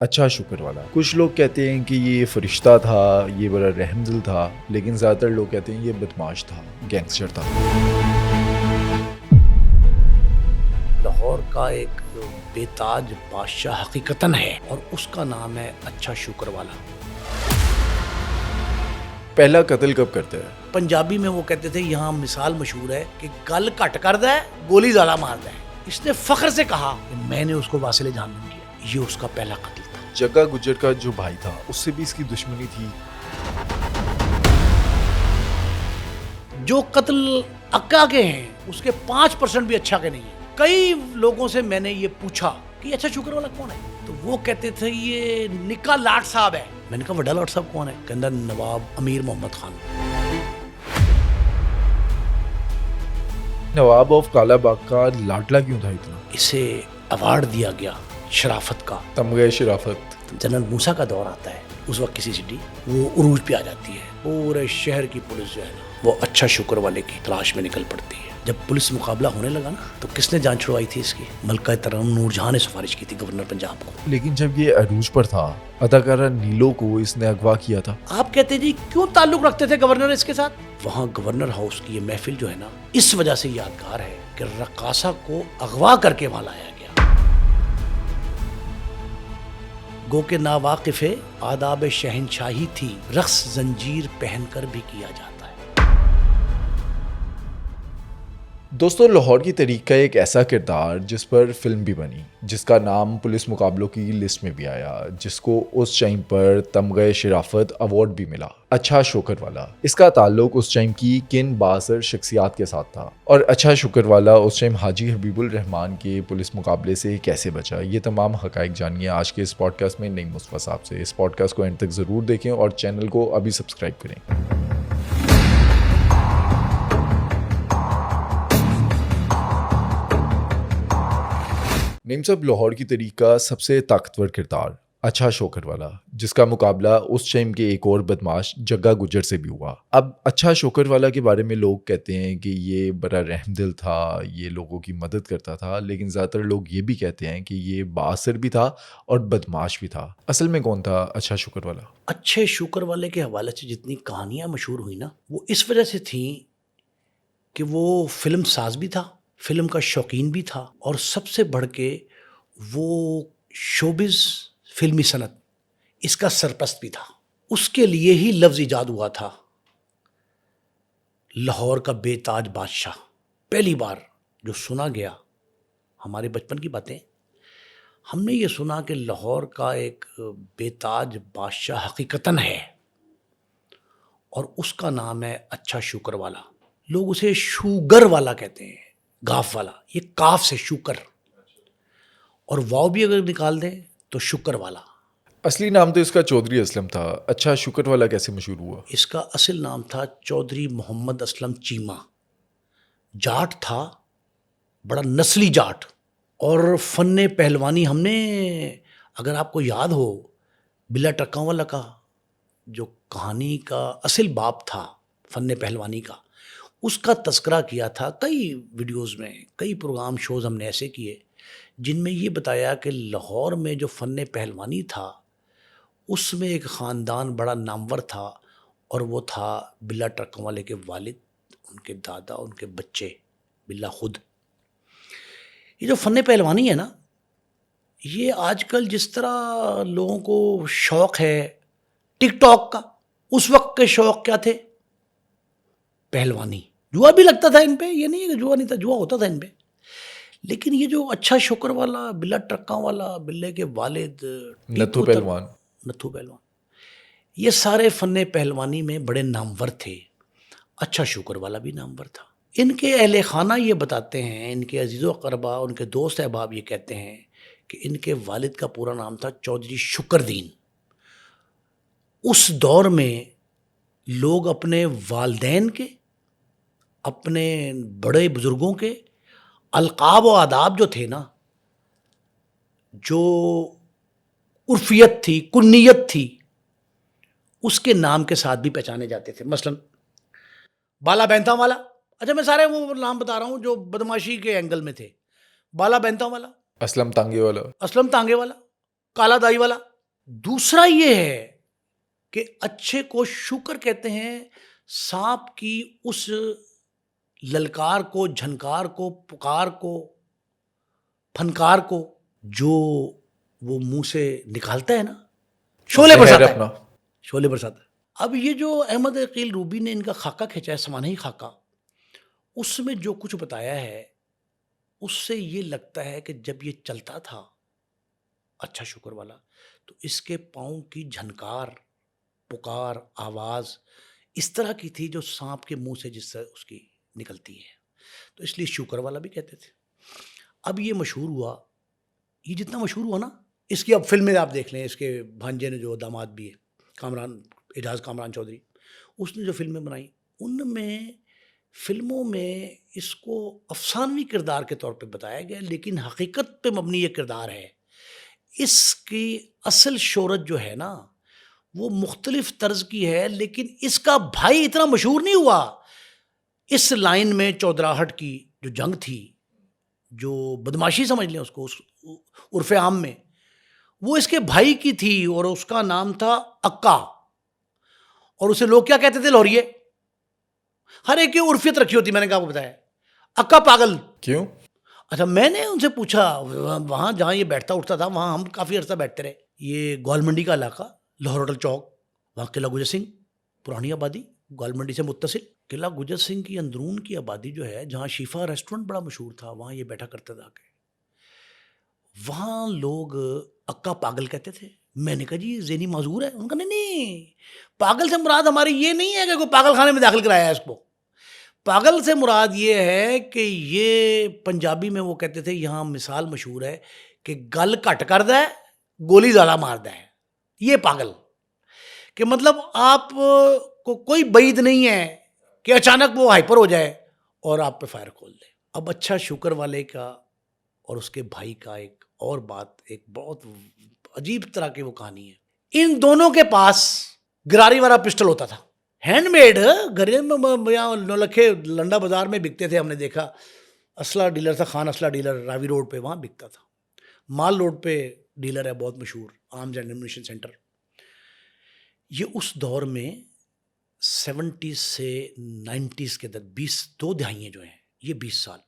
اچھا شکر والا. کچھ لوگ کہتے ہیں کہ یہ فرشتہ تھا، یہ بڑا رحم دل تھا، لیکن زیادہ تر لوگ کہتے ہیں یہ بدماش تھا، گینگسٹر تھا. لاہور کا ایک بے تاج بادشاہ حقیقتاً ہے اور اس کا نام ہے اچھا شکر والا. پہلا قتل کب کرتا ہے؟ پنجابی میں وہ کہتے تھے، یہاں مثال مشہور ہے کہ گل کٹ کر دے گولی زیادہ مار دے. اس نے فخر سے کہا کہ میں نے اس کو واصل جہنم کیا. یہ اس کا پہلا قتل تھا. جگا گجر کا جو بھائی تھا اس سے بھی اس کی دشمنی تھی. جو قتل اکا کے ہیں اس کے 5% بھی اچھا کے نہیں ہیں. کئی لوگوں سے میں نے یہ پوچھا کہ اچھا شکر والا کون ہے، تو وہ کہتے تھے یہ نکا لاٹ صاحب ہے. میں نے کہا وڈا لاٹ صاحب کون ہے؟ کہندا نواب امیر محمد خان. نواب آف کالا باغ کا لاڈلا کیوں تھا اتنا؟ اسے ایوارڈ دیا گیا شرافت کا. تمغہ شرافت. جنرل موسیٰ کا دور آتا ہے، اس وقت کسی سٹی وہ عروج پہ آ جاتی ہے. پورے شہر کی پولیس جو ہے نا وہ اچھا شکر والے کی تلاش میں نکل پڑتی ہے. جب پولیس مقابلہ ہونے لگا نا تو کس نے جان چھڑوائی تھی اس کی؟ ملکہ ترنم نور جہاں نے سفارش کی تھی گورنر پنجاب کو. لیکن جب یہ عروج پر تھا اداکارہ نیلو کو اس نے اغوا کیا تھا. آپ کہتے ہیں جی کیوں تعلق رکھتے تھے گورنر اس کے ساتھ؟ وہاں گورنر ہاؤس کی یہ محفل جو ہے نا اس وجہ سے یادگار ہے کہ رقاصہ کو اغوا کر کے وہاں لایا گیا. گو کے ناواقف آداب شہنشاہی تھی، رقص زنجیر پہن کر بھی کیا جاتا ہے. دوستو، لاہور کی تاریخ کا ایک ایسا کردار جس پر فلم بھی بنی، جس کا نام پولیس مقابلوں کی لسٹ میں بھی آیا، جس کو اس ٹائم پر تمغہ شرافت ایوارڈ بھی ملا، اچھا شکر والا. اس کا تعلق اس ٹائم کی کن بااثر شخصیات کے ساتھ تھا، اور اچھا شکر والا اس ٹائم حاجی حبیب الرحمان کے پولیس مقابلے سے کیسے بچا. یہ تمام حقائق جانیے آج کے اس پوڈ کاسٹ میں نعیم مصطفیٰ صاحب سے. اس پوڈ کاسٹ کو اینڈ تک ضرور دیکھیں اور چینل کو ابھی سبسکرائب کریں. نعیم صاحب، لاہور کی تاریخ کا سب سے طاقتور کردار اچھا شوکر والا، جس کا مقابلہ اس ٹائم کے ایک اور بدماش جگا گجر سے بھی ہوا. اب اچھا شوکر والا کے بارے میں لوگ کہتے ہیں کہ یہ بڑا رحم دل تھا، یہ لوگوں کی مدد کرتا تھا، لیکن زیادہ تر لوگ یہ بھی کہتے ہیں کہ یہ بااثر بھی تھا اور بدماش بھی تھا. اصل میں کون تھا اچھا شوکر والا؟ اچھے شکر والے کے حوالے سے جتنی کہانیاں مشہور ہوئی نا وہ اس وجہ سے تھیں کہ وہ فلم ساز بھی تھا، فلم کا شوقین بھی تھا، اور سب سے بڑھ کے وہ شوبز فلمی صنعت اس کا سرپرست بھی تھا. اس کے لیے ہی لفظ ایجاد ہوا تھا لاہور کا بے تاج بادشاہ. پہلی بار جو سنا گیا، ہمارے بچپن کی باتیں، ہم نے یہ سنا کہ لاہور کا ایک بے تاج بادشاہ حقیقتاً ہے اور اس کا نام ہے اچھا شکر والا. لوگ اسے شوگر والا کہتے ہیں، گاف والا. یہ کاف سے شوکر، اور واو بھی اگر نکال دیں تو شکر والا. اصلی نام تو اس کا چودھری اسلم تھا. اچھا شکر والا کیسے مشہور ہوا؟ اس کا اصل نام تھا چودھری محمد اسلم چیمہ. جاٹ تھا، بڑا نسلی جاٹ. اور فن پہلوانی ہم نے، اگر آپ کو یاد ہو، بلا ٹرکاں والا کا جو کہانی کا اصل باب تھا فن پہلوانی کا، اس کا تذکرہ کیا تھا. کئی ویڈیوز میں، کئی پروگرام شوز ہم نے ایسے کیے جن میں یہ بتایا کہ لاہور میں جو فن پہلوانی تھا اس میں ایک خاندان بڑا نامور تھا، اور وہ تھا بلا ٹرکوں والے کے والد، ان کے دادا، ان کے بچے، بلا خود. یہ جو فن پہلوانی ہے نا، یہ آج کل جس طرح لوگوں کو شوق ہے ٹک ٹاک کا، اس وقت کے شوق کیا تھے؟ پہلوانی. جوا بھی لگتا تھا ان پہ، یہ نہیں ہے کہ جوا نہیں تھا، جوا ہوتا تھا ان پہ. لیکن یہ جو اچھا شکر والا، بلا ٹرکاں والا، بلے کے والد، نتھو پہلوان، یہ سارے فن پہلوانی میں بڑے نامور تھے. اچھا شکر والا بھی نامور تھا. ان کے اہل خانہ یہ بتاتے ہیں، ان کے عزیز و اقربا، ان کے دوست احباب یہ کہتے ہیں کہ ان کے والد کا پورا نام تھا چودھری شکر دین. اس دور میں لوگ اپنے والدین کے، اپنے بڑے بزرگوں کے القاب و آداب جو تھے نا، جو عرفیت تھی، کنیت تھی، اس کے نام کے ساتھ بھی پہچانے جاتے تھے. مثلا بالا بینتا والا. اچھا میں سارے وہ نام بتا رہا ہوں جو بدماشی کے اینگل میں تھے. بالا بینتا والا، اسلم تانگے والا، اسلم تانگے والا، کالا دائی والا. دوسرا یہ ہے کہ اچھے کو شوکر کہتے ہیں، سانپ کی اس للکار کو، جھنکار کو، پکار کو، پھنکار کو جو وہ منہ سے نکالتا ہے نا، شعلے زہر برساتا ہے، اپنا. شعلے برساتا ہے. اب یہ جو احمد عقیل روبی نے ان کا خاکہ کھینچا ہے، سمانحی خاکہ، اس میں جو کچھ بتایا ہے اس سے یہ لگتا ہے کہ جب یہ چلتا تھا اچھا شکر والا، تو اس کے پاؤں کی جھنکار، پکار، آواز اس طرح کی تھی جو سانپ کے منہ سے جس سے اس کی نکلتی ہے، تو اس لیے شکر والا بھی کہتے تھے. اب یہ مشہور ہوا، یہ جتنا مشہور ہوا نا، اس کی اب فلمیں آپ دیکھ لیں، اس کے بھانجے نے جو داماد بھی ہے، کامران، اعجاز کامران چودھری، اس نے جو فلمیں بنائی، ان میں فلموں میں اس کو افسانوی کردار کے طور پہ بتایا گیا، لیکن حقیقت پہ مبنی یہ کردار ہے. اس کی اصل شہرت جو ہے نا وہ مختلف طرز کی ہے، لیکن اس کا بھائی اتنا مشہور نہیں ہوا. اس لائن میں چودراہٹ کی جو جنگ تھی، جو بدماشی سمجھ لیں اس کو، اس عرف عام میں، وہ اس کے بھائی کی تھی، اور اس کا نام تھا اکا، اور اسے لوگ کیا کہتے تھے؟ لوریے. ہر ایک کی عرفیت رکھی ہوتی، میں نے کہا، آپ کو بتایا اکا پاگل. کیوں؟ اچھا، میں نے ان سے پوچھا، وہاں جہاں یہ بیٹھتا اٹھتا تھا وہاں ہم کافی عرصہ بیٹھتے رہے، یہ گول منڈی کا علاقہ، لاہور ہوٹل چوک، وہاں قلعہ گجر سنگھ، پرانی آبادی، گول منڈی سے متصل. قلعہ گجر سنگھ کی اندرون کی آبادی جو ہے، جہاں شیفا ریسٹورنٹ بڑا مشہور تھا، وہاں یہ بیٹھا کرتا تھا کہ وہاں لوگ اکا پاگل کہتے تھے. میں نے کہا جی یہ ذہنی معذور ہے. ان کا نہیں، پاگل سے مراد ہماری یہ نہیں ہے کہ کوئی پاگل خانے میں داخل کرایا ہے اس کو. پاگل سے مراد یہ ہے کہ یہ پنجابی میں وہ کہتے تھے، یہاں مثال مشہور ہے کہ گل کٹ کر دے، گولی زیادہ مار دے. یہ پاگل کہ مطلب آپ کو کوئی بعید نہیں ہے کہ اچانک وہ ہائپر ہو جائے اور آپ پہ فائر کھول دے. اب اچھا شکر والے کا اور اس کے بھائی کا ایک اور بات، ایک بہت عجیب طرح کی وہ کہانی ہے. ان دونوں کے پاس گراری والا پسٹل ہوتا تھا، ہینڈ میڈ، گھر میں یہاں نولکھے لنڈا بازار میں بکتے تھے. ہم نے دیکھا اسلحہ ڈیلر تھا، خان اسلحہ ڈیلر، راوی روڈ پہ وہاں بکتا تھا. مال روڈ پہ ڈیلر ہے بہت مشہور، آرمز اینڈ ایمونیشن سینٹر. یہ اس دور میں 70 سے 90 کے در 2 دہائیاں جو ہیں، یہ 20 سال،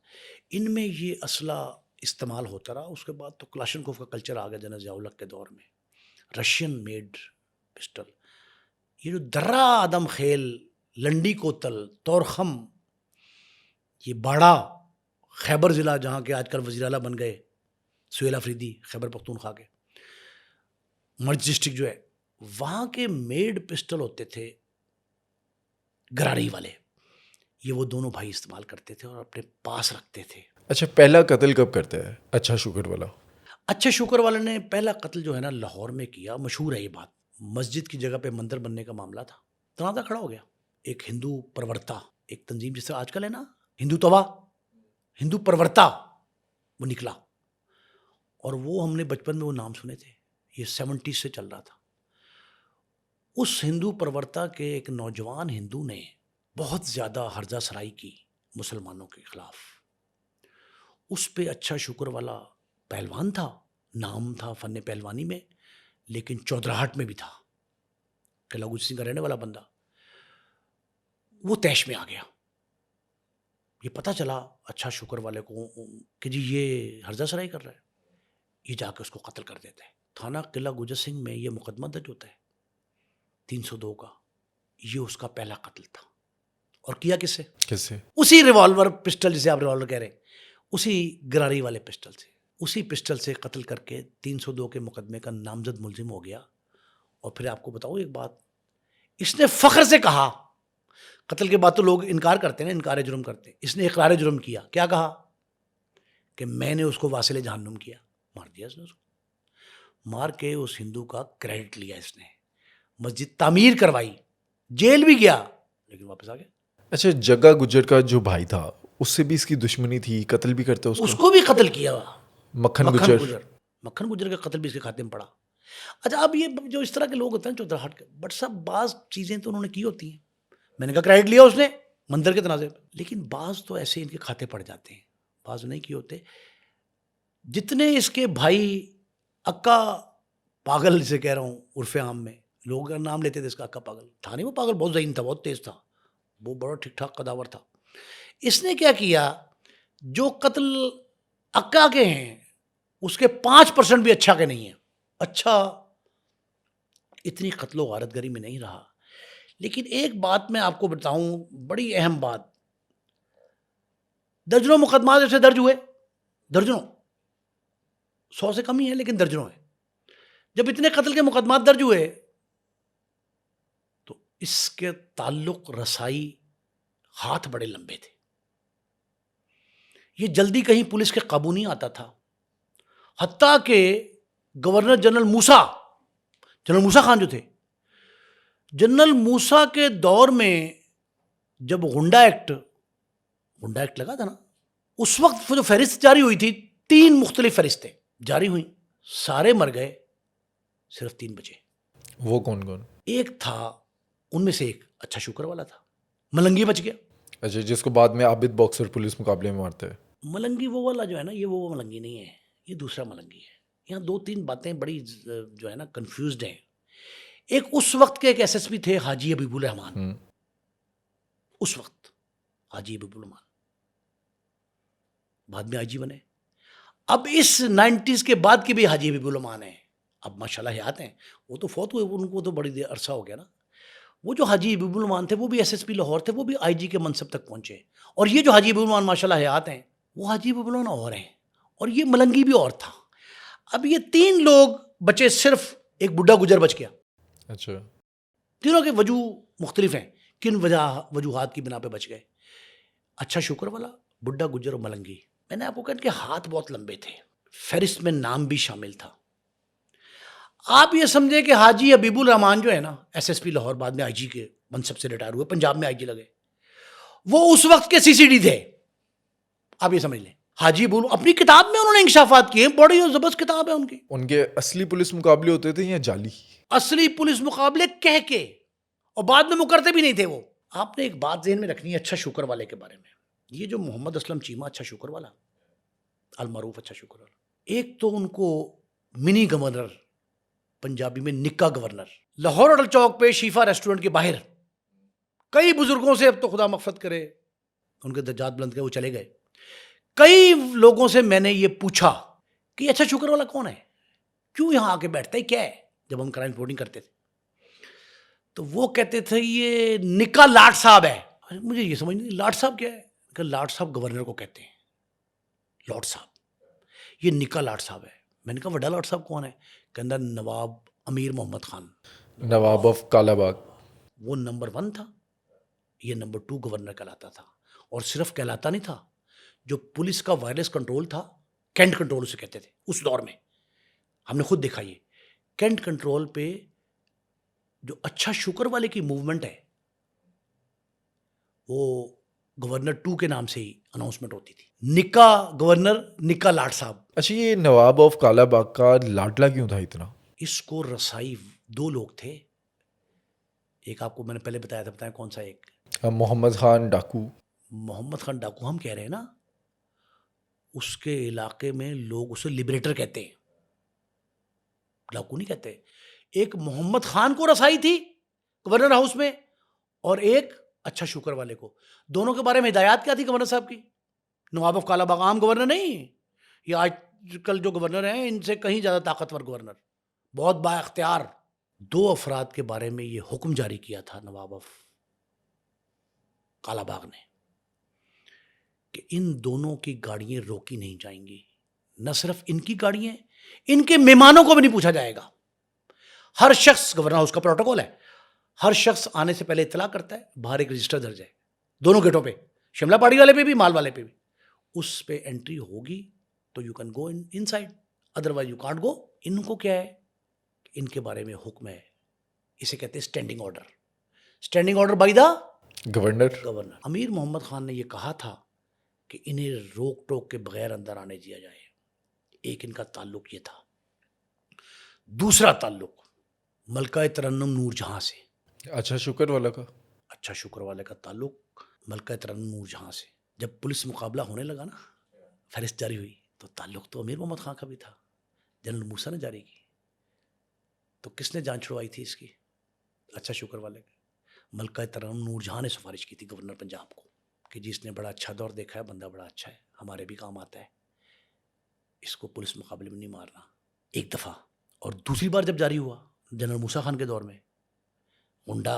ان میں یہ اسلحہ استعمال ہوتا رہا. اس کے بعد تو کلاشنکوف کا کلچر آ گیا جنرل ضیاء الحق کے دور میں، رشین میڈ پسٹل. یہ جو درہ آدم خیل، لنڈی کوتل، تورخم، یہ باڑا، خیبر ضلع جہاں کے آج کل وزیر اعلیٰ بن گئے سہیل افریدی، خیبر پختونخوا کے، مرج ڈسٹرکٹ جو ہے، وہاں کے میڈ پسٹل ہوتے تھے گراری والے. یہ وہ دونوں بھائی استعمال کرتے تھے اور اپنے پاس رکھتے تھے. اچھا، پہلا قتل کب کرتا ہے اچھا شکر والا؟ اچھا شکر والے نے پہلا قتل جو ہے نا لاہور میں کیا. مشہور ہے یہ بات، مسجد کی جگہ پہ مندر بننے کا معاملہ تھا، تنازع کھڑا ہو گیا. ایک ہندو پرورتا، ایک تنظیم جس سے آج کل ہے نا ہندو توا، ہندو پرورتا، وہ نکلا. اور وہ ہم نے بچپن میں وہ نام سنے تھے، یہ 70 سے چل رہا تھا. اس ہندو پرورتا کے ایک نوجوان ہندو نے بہت زیادہ ہرزہ سرائی کی مسلمانوں کے خلاف. اس پہ اچھا شکر والا پہلوان تھا، نام تھا فن پہلوانی میں، لیکن چودراہٹ میں بھی تھا، قلعہ گجر سنگھ کا رہنے والا بندہ. وہ تیش میں آ گیا. یہ پتہ چلا اچھا شکر والے کو کہ جی یہ ہرزہ سرائی کر رہا ہے. یہ جا کے اس کو قتل کر دیتا ہے. تھانہ قلعہ گجر سنگھ میں یہ مقدمہ درج ہوتا ہے 302 کا. یہ اس کا پہلا قتل تھا. اور کیا کس سے؟ کس سے؟ اسی ریوالور پسٹل، جسے آپ ریوالور کہہ رہے ہیں، اسی گراری والے پسٹل سے، اسی پسٹل سے قتل کر کے 302 کے مقدمے کا نامزد ملزم ہو گیا. اور پھر آپ کو بتاؤ ایک بات، اس نے فخر سے کہا، قتل کے بعد تو لوگ انکار کرتے ہیں، انکار جرم کرتے ہیں، اس نے اقرار جرم کیا. کیا کہا؟ کہ میں نے اس کو واصل جہنم کیا. مار دیا اس نے، اس کو مار کے اس ہندو کا کریڈٹ لیا. اس نے مسجد تعمیر کروائی، جیل بھی گیا، لیکن واپس آ گیا. اچھا، جگا گجر کا جو بھائی تھا اس سے بھی اس کی دشمنی تھی، قتل بھی کرتے اس کو بھی قتل کیا. مکھن گجر. مکھن گجر کا قتل بھی اس کے خاتے میں پڑا. اچھا، اب یہ جو اس طرح کے لوگ ہوتے ہیں چودراہٹ کے، بٹ سب بعض چیزیں تو انہوں نے کی ہوتی ہیں. میں نے کہا کریڈٹ لیا اس نے مندر کے تنازع پہ، لیکن بعض تو ایسے ان کے کھاتے پڑ جاتے ہیں، بعض نہیں کیے ہوتے. جتنے اس کے بھائی اکا پاگل سے کہہ رہا ہوں عرف عام میں لوگ نام لیتے تھے اس کا اکا پاگل تھا نہیں، وہ پاگل بہت ذہین تھا، بہت تیز تھا، وہ بڑا ٹھیک ٹھاک قداور تھا. اس نے کیا کیا، جو قتل اکا کے ہیں اس کے 5% بھی اچھا کے نہیں ہیں. اچھا اتنی قتل و غارت گری میں نہیں رہا. لیکن ایک بات میں آپ کو بتاؤں، بڑی اہم بات، درجنوں مقدمات ایسے درج ہوئے، درجنوں، 100 سے کم ہی ہیں لیکن درجنوں ہیں. جب اتنے قتل کے مقدمات درج ہوئے تو اس کے تعلق رسائی ہاتھ بڑے لمبے تھے. یہ جلدی کہیں پولیس کے قابو نہیں آتا تھا. حتیٰ کہ گورنر جنرل موسیٰ خان جو تھے، جنرل موسیٰ کے دور میں جب گنڈا ایکٹ لگا تھا نا، اس وقت جو فہرست جاری ہوئی تھی، 3 مختلف فہرستیں جاری ہوئیں، سارے مر گئے، صرف 3 بچے. وہ کون کون؟ ایک تھا ان میں سے ایک اچھا شکر والا تھا، ملنگی بچ گیا. اچھا، جس کو بعد میں عابد باکسر پولیس مقابلے میں مارتے ہیں. ملنگی وہ والا جو ہے نا، یہ وہ ملنگی نہیں ہے، یہ دوسرا ملنگی ہے. یہاں 2-3 باتیں بڑی جو ہے نا کنفیوزڈ ہیں. ایک اس وقت کے ایک ایس ایس پی تھے حاجی حبیب الرحمان، اس وقت حاجی حبیب الرحمان بعد میں آئی جی بنے. اب اس 90s کے بعد کے بھی حاجی حبیب الرحمان ہیں، اب ماشاءاللہ حیات ہیں. وہ تو فوت ہوئے، ان کو تو بڑی دیر عرصہ ہو گیا نا. وہ جو حاجی حبیب الرحمان تھے وہ بھی ایس ایس پی لاہور تھے، وہ بھی آئی جی کے منصب تک پہنچے. اور یہ جو حاجی حبیب الرحمان ماشاءاللہ حیات ہیں، وہ حاجی حبیب الرحمان اور ہیں، اور یہ ملنگی بھی اور تھا. اب یہ 3 لوگ بچے، صرف ایک بڈھا گجر بچ گیا. اچھا، تینوں کے وجوہ مختلف ہیں، کن وجوہات کی بنا پہ بچ گئے. اچھا شکر والا، بڈھا گجر اور ملنگی. میں نے آپ کو کہا کہ ہاتھ بہت لمبے تھے، فہرست میں نام بھی شامل تھا. آپ یہ سمجھیں کہ حاجی حبیب الرحمان جو ہے نا، ایس ایس پی لاہور، بعد میں آئی جی کے منصب سے ریٹائر ہوئے، پنجاب میں آئی جی لگے، وہ اس وقت کے سی سی ڈی تھے. آپ یہ سمجھ لیں، حاجی حبیب اپنی کتاب میں انہوں نے انکشافات کیے، بڑی زبردست کتاب ہے ان کی. ان کے اصلی پولیس مقابلے ہوتے تھے یا جعلی؟ اصلی پولیس مقابلے کہہ کے، اور بعد میں مکرتے بھی نہیں تھے وہ. آپ نے ایک بات ذہن میں رکھنی ہے اچھا شکر والے کے بارے میں. یہ جو محمد اسلم چیمہ اچھا شکر والا، المعروف اچھا شکر والا، ایک تو ان کو منی گورنر، پنجابی میں نکا گورنر، لاہور اٹل چوک پہ شیفا ریسٹورنٹ کے باہر کئی بزرگوں سے، اب تو خدا مغفرت کرے ان کے درجات بلند کے وہ چلے گئے، کئی لوگوں سے میں نے یہ پوچھا کہ اچھا شکر والا کون ہے، کیوں یہاں آ کے بیٹھتا ہے، کیا ہے، جب ہم کرائم رپورٹنگ کرتے تھے. تو وہ کہتے تھے یہ نکا لاٹ صاحب ہے. مجھے یہ سمجھ نہیں، لاٹ صاحب کیا ہے؟ کہ لاٹ صاحب گورنر کو کہتے ہیں، لاٹ صاحب، یہ نکا لاٹ صاحب ہے. میں نے کہا وڈا لاٹ صاحب کون ہے؟ کہندہ نواب امیر محمد خان، نواب آف کالا باغ. وہ نمبر 1 تھا، یہ نمبر 2 گورنر کہلاتا تھا. اور صرف کہلاتا نہیں تھا، جو پولیس کا وائرلیس کنٹرول تھا، کینٹ کنٹرول اسے کہتے تھے اس دور میں، ہم نے خود دیکھا. یہ کینٹ کنٹرول پہ جو اچھا شکر والے کی موومنٹ ہے، وہ گورنر 2 کے نام سے ہی اناؤنسمنٹ ہوتی تھی، نکا گورنر، نکا لاٹ صاحب. اچھا، یہ نواب آف کالا باغ کا لاڈلا کیوں تھا اتنا؟ اس کو رسائی 2 لوگ تھے. ایک آپ کو میں نے پہلے بتایا تھا، بتایا کون سا؟ ایک محمد خان ڈاکو. محمد خان ڈاکو ہم کہہ رہے ہیں نا، اس کے علاقے میں لوگ اسے لبریٹر کہتے ہیں، ڈاکو نہیں کہتے. ایک محمد خان کو رسائی تھی گورنر ہاؤس میں، اور ایک اچھا شکر والے کو. دونوں کے بارے میں ہدایات کیا تھی گورنر صاحب کی؟ نواب آف کالا باغ عام گورنر نہیں، یہ آج کل جو گورنر ہیں ان سے کہیں زیادہ طاقتور گورنر، بہت با اختیار. 2 افراد کے بارے میں یہ حکم جاری کیا تھا نواب آف کالا باغ نے کہ ان دونوں کی گاڑیاں روکی نہیں جائیں گی. نہ صرف ان کی گاڑیاں، ان کے مہمانوں کو بھی نہیں پوچھا جائے گا. ہر شخص، گورنر ہاؤس کا پروٹوکول ہے، ہر شخص آنے سے پہلے اطلاع کرتا ہے، باہر ایک رجسٹر درج ہے دونوں گیٹوں پہ، شملہ پاڑی والے پہ بھی، مال والے پہ بھی. اس پہ انٹری ہوگی تو you can go inside, otherwise you can't go. ان کو کیا ہے، ان کے بارے میں حکم ہے، اسے کہتے ہیں standing order. Standing order by the governor. Amir Muhammad Khan نے یہ کہا تھا کہ انہیں روک ٹوک کے بغیر اندر آنے دیا جائے. ایک ان کا تعلق یہ تھا. دوسرا تعلق ملکہ ترنم نور جہاں سے. اچھا شکر والا کا؟ اچھا شکر والے کا تعلق ملکہ ترنم نور جہاں سے. جب پولیس مقابلہ ہونے لگا نا، فہرست جاری ہوئی، تو تعلق تو امیر محمد خان کا بھی تھا، جنرل موسیٰ نے جاری کی. تو کس نے جان چھڑوائی تھی اس کی؟ اچھا شکر والے ملکہ ترنم نور جہاں نے سفارش کی تھی گورنر پنجاب کو کہ جی اس نے بڑا اچھا دور دیکھا ہے, بندہ بڑا اچھا ہے, ہمارے بھی کام آتا ہے, اس کو پولیس مقابلے میں نہیں مارنا. ایک دفعہ. اور دوسری بار جب جاری ہوا جنرل موسیٰ خان کے دور میں گنڈا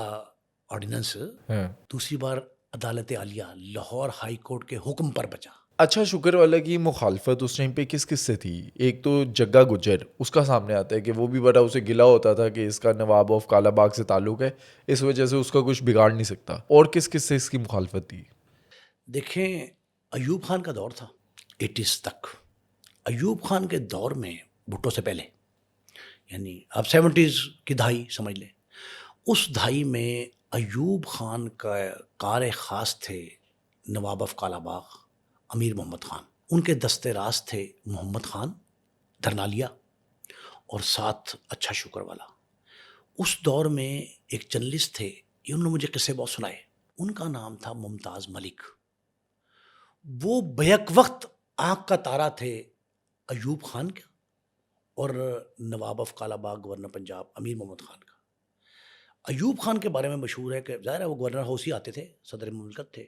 آرڈیننس, ہاں. دوسری بار عدالت عالیہ لاہور ہائی کورٹ کے حکم پر بچا. اچھا شکر والا کی مخالفت اس ٹائم پہ کس کس سے تھی؟ ایک تو جگا گجر, اس کا سامنے آتا ہے کہ وہ بھی بڑا اسے گلا ہوتا تھا کہ اس کا نواب آف کالا باغ سے تعلق ہے, اس وجہ سے اس کا کچھ بگاڑ نہیں سکتا. اور کس کس سے اس کی مخالفت تھی؟ دیکھیں ایوب خان کا دور تھا 80s تک. ایوب خان کے دور میں بھٹو سے پہلے, یعنی آپ 70s کی دہائی سمجھ لیں, اس دہائی میں ایوب خان کا کار خاص تھے نواب آف کالا باغ امیر محمد خان. ان کے دستے راست تھے محمد خان دھرنالیا اور ساتھ اچھا شکر والا. اس دور میں ایک جرنلسٹ تھے, انہوں نے مجھے قصے بہت سنائے. ان کا نام تھا ممتاز ملک. وہ بیک وقت آنکھ کا تارا تھے ایوب خان کا اور نواب آف کالا باغ گورنر پنجاب امیر محمد خان کا. ایوب خان کے بارے میں مشہور ہے کہ ظاہر ہے وہ گورنر ہاؤس ہی آتے تھے, صدر مملکت تھے.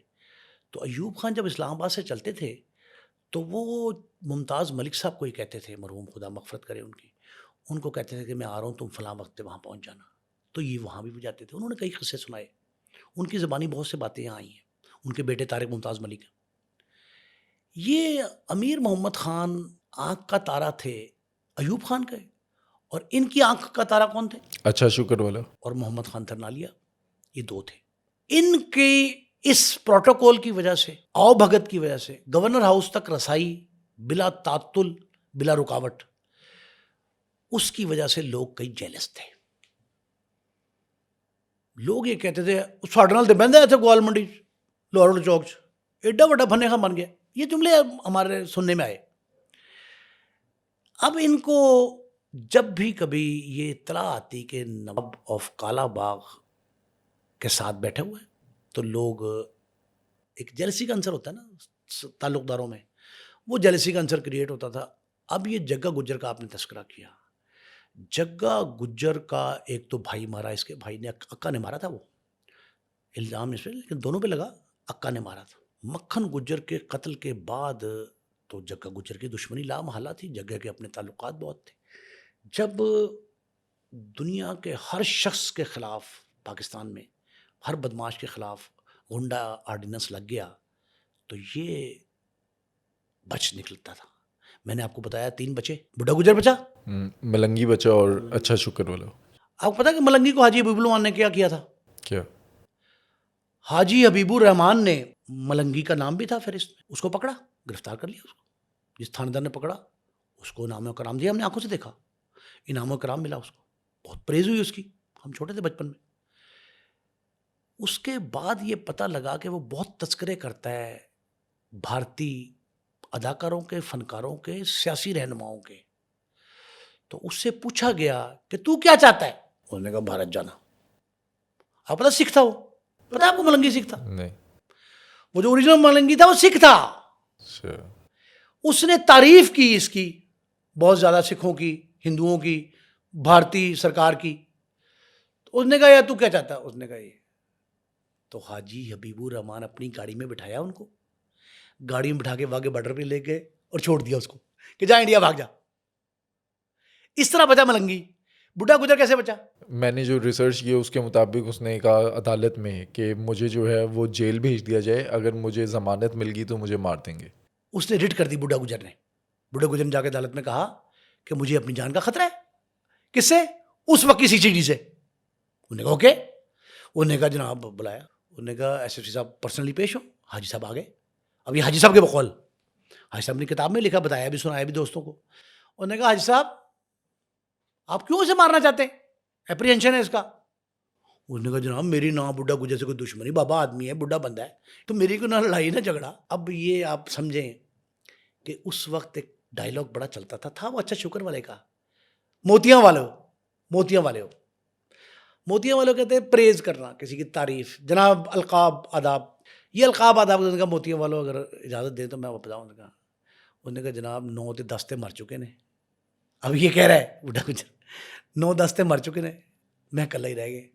تو ایوب خان جب اسلام آباد سے چلتے تھے تو وہ ممتاز ملک صاحب کو ہی کہتے تھے, مرحوم خدا مغفرت کرے ان کی, ان کو کہتے تھے کہ میں آ رہا ہوں, تم فلاں وقت وہاں پہنچ جانا. تو یہ وہاں بھی جاتے تھے. انہوں نے کئی قصے سنائے, ان کی زبانی بہت سے باتیں یہاں آئی ہیں. ان کے بیٹے طارق ممتاز ملک. یہ امیر محمد خان آنکھ کا تارا تھے ایوب خان کے, اور ان کی آنکھ کا تارا کون تھے؟ اچھا شکر والا اور محمد خان ترنالیا. یہ دو تھے. ان کی اس پروٹوکول کی وجہ سے, آؤ بھگت کی وجہ سے گورنر ہاؤس تک رسائی بلا تعطل بلا رکاوٹ, اس کی وجہ سے لوگ کئی جیلس تھے. لوگ یہ کہتے تھے ساڈے نال تے بہندے اتنے گوال منڈی لاہور چوک چ, ایڈا بڑا فنے خان بن گیا. یہ جملے ہمارے سننے میں آئے. اب ان کو جب بھی کبھی یہ اطلاع آتی کہ نواب آف کالا باغ کے ساتھ بیٹھے ہوئے ہیں, تو لوگ, ایک جیلسی کا عنصر ہوتا ہے نا تعلق داروں میں, وہ جیلسی کا عنصر کریٹ ہوتا تھا. اب یہ جگا گجر کا آپ نے تذکرہ کیا, جگا گجر کا ایک تو بھائی مارا, اس کے بھائی نے اکا نے مارا تھا, وہ الزام اس پہ لیکن دونوں پہ لگا, اکا نے مارا تھا. مکھن گجر کے قتل کے بعد تو جگا گجر کی دشمنی لا محالہ تھی, جگہ کے اپنے تعلقات بہت تھے. جب دنیا کے ہر شخص کے خلاف پاکستان میں ہر بدماش کے خلاف گنڈا آرڈیننس لگ گیا تو یہ بچ نکلتا تھا. میں نے آپ کو بتایا 3 بچے, بڈھا گجر بچا, ملنگی بچا اور اچھا شکر والا. آپ کو پتا کہ ملنگی کو حاجی حبیب الرحمان نے کیا تھا؟ کیا؟ حاجی حبیب الرحمان نے, ملنگی کا نام بھی تھا فہرست میں, اس کو پکڑا, گرفتار کر لیا اس کو. جس تھانے دار نے پکڑا اس کو انعام و کرام دیا, ہم نے آنکھوں سے دیکھا, انعام و کرام ملا اس کو, بہت پریز ہوئی اس کی. ہم چھوٹے تھے بچپن میں. اس کے بعد یہ پتہ لگا کہ وہ بہت تذکرے کرتا ہے بھارتی اداکاروں کے, فنکاروں کے, سیاسی رہنماؤں کے. تو اس سے پوچھا گیا کہ تو کیا چاہتا ہے؟ انہوں نے کہا بھارت جانا. آپ پتا سکھ تھا, وہ پتا آپ کو ملنگی سکھ تھا؟ نہیں. وہ جو اوریجنل ملنگی تھا وہ سکھ تھا. اس نے تعریف کی اس کی بہت زیادہ, سکھوں کی, ہندوؤں کی, بھارتی سرکار کی. تو اس نے کہا یار تو کیا چاہتا ہے؟ اس نے کہا یہ. تو حاجی حبیب الرحمان اپنی گاڑی میں بٹھایا ان کو, گاڑی میں بٹھا کے واگے بارڈر پہ لے گئے اور چھوڑ دیا اس کو کہ جا انڈیا بھاگ جا. اس طرح بچا ملنگی. بڈھا گجر کیسے بچا؟ میں نے جو ریسرچ کی اس کے مطابق اس نے کہا عدالت میں کہ مجھے جو ہے وہ جیل بھیج دیا جائے, اگر مجھے ضمانت مل گئی تو مجھے مار دیں گے. اس نے رٹ کر دی بڈھا گجر نے. بڈھا گجر نے جا کے عدالت میں کہا کہ مجھے اپنی جان کا خطرہ ہے. کس سے؟ اس وقت کی CCD سے. انہوں نے کہا اوکے. انہوں نے کہا جناب بلایا. انہوں نے کہا SSP صاحب پرسنلی پیش ہو. حاجی صاحب آ گئے. اب یہ حاجی صاحب کے بقول, حاجی صاحب نے کتاب میں لکھا, بتایا بھی, سنایا بھی دوستوں کو. انہوں نے کہا حاجی صاحب آپ کیوں اسے مارنا چاہتے ہیں, اپریہنشن ہے اس کا؟ انہوں نے کہا جناب میری نہ بڈھا گجر سے کوئی دشمنی, بابا آدمی ہے, بڈھا بندہ ہے, تو میری کو نہ لڑائی نہ جھگڑا. اب یہ آپ سمجھیں کہ اس وقت ایک ڈائلاگ بڑا چلتا تھا وہ اچھا شکر والے کا, موتیاں والے ہو, موتیاں والے ہو. موتیاں والے کہتے ہیں پریز کرنا, کسی کی تعریف, جناب القاب آداب. یہ القاب آداب کا موتیاں والوں اگر اجازت دیں تو میں بتاؤں. انہوں نے کہا جناب 9 سے 10 مر چکے ہیں, اب یہ کہہ رہا ہے بڈھا گجر 9-10 تے مر چکے نے, میں کلا ہی رہ گئے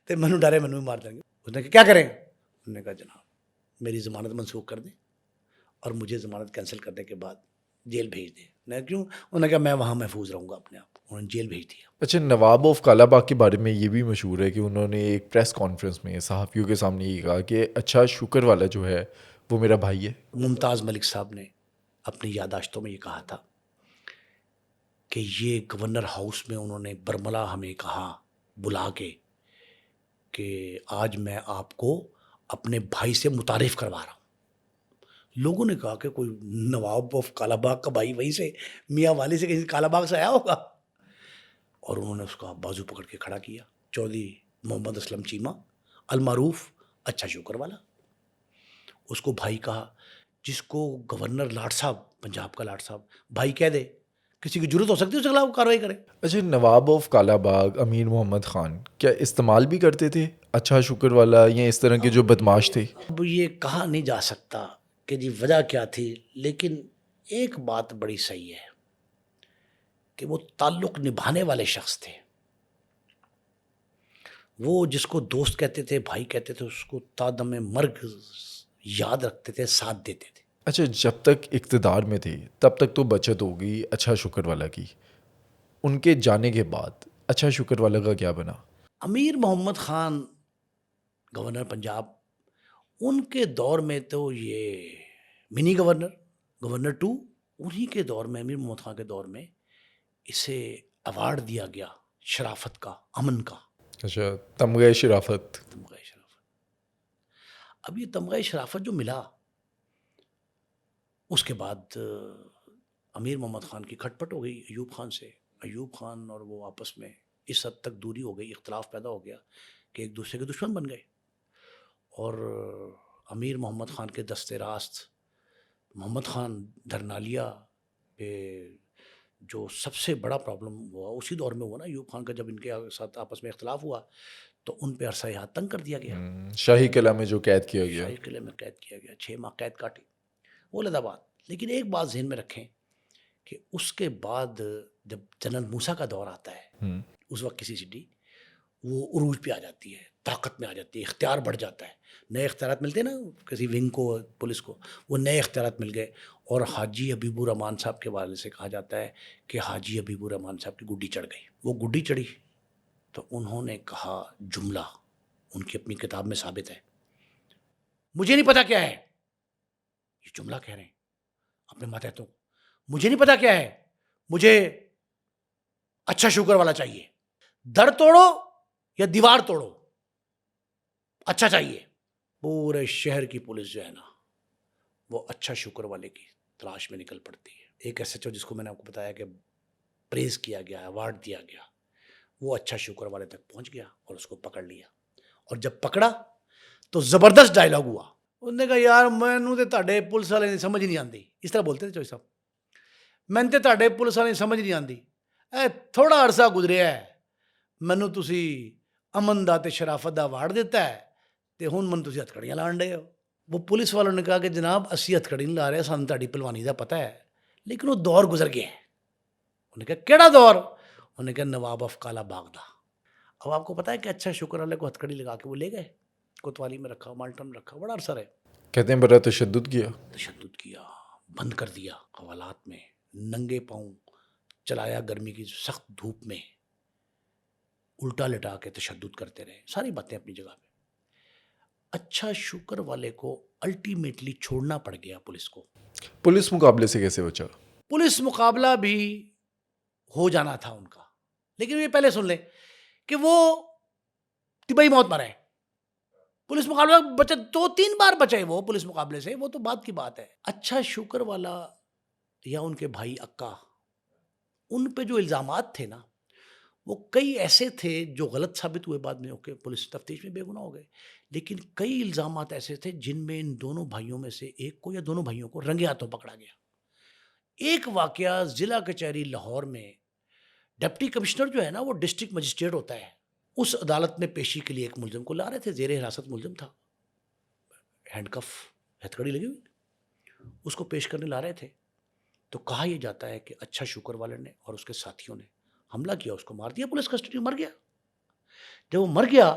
تے مینوں ڈرے مینوں بھی مار دیں گے. اس نے کہا کیا کریں؟ انہوں نے کہا جناب میری ضمانت منسوخ کر دیں اور مجھے ضمانت کینسل کرنے کے بعد جیل بھیج دیں. میں کیوں؟ انہوں نے کہا میں وہاں محفوظ رہوں گا اپنے آپ. انہوں نے جیل بھیج دیا. اچھا، نواب آف کالا باغ کے بارے میں یہ بھی مشہور ہے کہ انہوں نے ایک پریس کانفرنس میں صحافیوں کے سامنے یہ کہا کہ اچھا شکر والا جو ہے وہ میرا بھائی ہے. ممتاز ملک صاحب نے اپنی یادداشتوں میں یہ کہا تھا کہ یہ گورنر ہاؤس میں انہوں نے برملا ہمیں کہا بلا کے کہ آج میں آپ کو اپنے بھائی سے متعارف کروا رہا ہوں. لوگوں نے کہا کہ کوئی نواب آف کالا باغ کا بھائی وہیں سے میاں والی سے کہیں کالا باغ سے آیا ہوگا. اور انہوں نے اس کا بازو پکڑ کے کھڑا کیا. چودھری محمد اسلم چیمہ المعروف اچھا شکر والا, اس کو بھائی کہا. جس کو گورنر لاٹ صاحب, پنجاب کا لاٹ صاحب بھائی کہہ دے, کسی کی ضرورت ہو سکتی ہے اس کے خلاف کارروائی کرے. اچھا، نواب آف کالا باغ امیر محمد خان کیا استعمال بھی کرتے تھے اچھا شکر والا، یا اس طرح کے جو بدماش تھے؟ اب یہ کہا نہیں جا سکتا کہ جی وجہ کیا تھی, لیکن ایک بات بڑی صحیح ہے کہ وہ تعلق نبھانے والے شخص تھے. وہ جس کو دوست کہتے تھے, بھائی کہتے تھے, اس کو تا دم مرگ یاد رکھتے تھے, ساتھ دیتے تھے. اچھا، جب تک اقتدار میں تھے تب تک تو بچت ہو گئی اچھا شکر والا کی، ان کے جانے کے بعد اچھا شکر والا کا کیا بنا؟ امیر محمد خان گورنر پنجاب, ان کے دور میں تو یہ منی گورنر, گورنر 2, انہی کے دور میں, امیر محمد خان کے دور میں اسے ایوارڈ دیا گیا شرافت کا, امن کا. اچھا، تمغہ شرافت. تمغہ شرافت. اب یہ تمغہ شرافت جو ملا, اس کے بعد امیر محمد خان کی کھٹپٹ ہو گئی ایوب خان سے. ایوب خان اور وہ آپس میں اس حد تک دوری ہو گئی, اختلاف پیدا ہو گیا کہ ایک دوسرے کے دشمن بن گئے. اور امیر محمد خان کے دستے راست محمد خان دھرنالیا پہ جو سب سے بڑا پرابلم ہوا اسی دور میں ہوا نا ایوب خان کا, جب ان کے ساتھ آپس میں اختلاف ہوا تو ان پہ عرصہ حیات تنگ کر دیا گیا. شاہی قلعہ میں جو قید کیا گیا. شاہی قلعے میں قید کیا گیا, 6 ماہ قید کاٹی, وہ علیحدہ بات. لیکن ایک بات ذہن میں رکھیں کہ اس کے بعد جب جنرل موسیٰ کا دور آتا ہے, اس وقت کسی سٹی وہ عروج پہ آ جاتی ہے, طاقت میں آ جاتی ہے, اختیار بڑھ جاتا ہے, نئے اختیارات ملتے ہیں نا کسی ونگ کو, پولیس کو, وہ نئے اختیارات مل گئے. اور حاجی حبیب الرحمان صاحب کے والد سے کہا جاتا ہے کہ حاجی حبیب الرحمان صاحب کی گڈی چڑھ گئی. وہ گڈی چڑھی تو انہوں نے کہا جملہ, ان کی اپنی کتاب میں ثابت ہے, مجھے نہیں پتا کیا ہے. یہ جملہ کہہ رہے ہیں اپنے ماتحتوں, مجھے نہیں پتا کیا ہے, مجھے اچھا شکر والا چاہیے. در توڑو یا دیوار توڑو, اچھا چاہیے. پورے شہر کی پولیس جو ہے نا وہ اچھا شکر والے کی تلاش میں نکل پڑتی ہے. ایک ایس ایچ او جس کو میں نے آپ کو بتایا کہ پریز کیا گیا, ایوارڈ دیا گیا, وہ اچھا شکر والے تک پہنچ گیا اور اس کو پکڑ لیا. اور جب پکڑا تو زبردست ڈائلاگ ہوا. انہوں نے کہا یار مینوں تے تہاڈے پولیس والے نے سمجھ نہیں آندی, اس طرح بولتے تھے چوہی صاحب, مینوں تے تہاڈے پولیس والے نے سمجھ نہیں آندی, اے تھوڑا عرصہ گزریا ہے, مینوں تسی امن دا تے شرافت دا ایوارڈ دیتا ہے تے ہن مینوں تسی ہتھکڑیاں لان ڈے ہو. وہ پولیس والوں نے کہا کہ جناب اسی ہتھکڑی نہیں لا رہے, سانوں تہاڈی پلوانی دا پتہ ہے, لیکن وہ دور گزر گیا ہے. انہوں نے کہا کیڑا دور؟ انہوں نے کہا نواب آف کالا باغ دا. اب آپ کو پتہ ہے کہ اچھا شکر والے کو ہتھکڑی لگا کے وہ لے گئے, کوتوالی میں رکھا, مالٹا میں رکھا, بڑا عرصہ رہے. کہتے ہیں بڑا تشدد کیا. تشدد کیا, بند کر دیا حوالات میں, ننگے پاؤں چلایا گرمی کی سخت دھوپ میں, الٹا لٹا کے تشدد کرتے رہے. ساری باتیں اپنی جگہ پہ. اچھا شکر والے کو الٹیمیٹلی چھوڑنا پڑ گیا پولیس کو. پولیس مقابلے سے کیسے بچا؟ پولیس مقابلہ بھی ہو جانا تھا ان کا, لیکن یہ پہلے سن لیں کہ وہ طبعی موت مرے. پولیس مقابلہ بچے 2-3 بار بچے وہ پولیس مقابلے سے, وہ تو بعد کی بات ہے. اچھا شکر والا یا ان کے بھائی اکا, ان پہ جو الزامات تھے نا وہ کئی ایسے تھے جو غلط ثابت ہوئے بعد میں, اوکے پولیس تفتیش میں بے گناہ ہو گئے, لیکن کئی الزامات ایسے تھے جن میں ان دونوں بھائیوں میں سے ایک کو یا دونوں بھائیوں کو رنگے ہاتھوں پکڑا گیا. ایک واقعہ ضلع کچہری لاہور میں, ڈپٹی کمشنر جو ہے نا وہ ڈسٹرکٹ مجسٹریٹ ہوتا ہے, اس عدالت میں پیشی کے لیے ایک ملزم کو لا رہے تھے, زیر حراست ملزم تھا, ہینڈ کف ہتھکڑی لگی ہوئی, اس کو پیش کرنے لا رہے تھے. تو کہا یہ جاتا ہے کہ اچھا شکر والے نے اور اس کے ساتھیوں نے حملہ کیا, اس کو مار دیا, پولیس کسٹڈی میں مر گیا. جب وہ مر گیا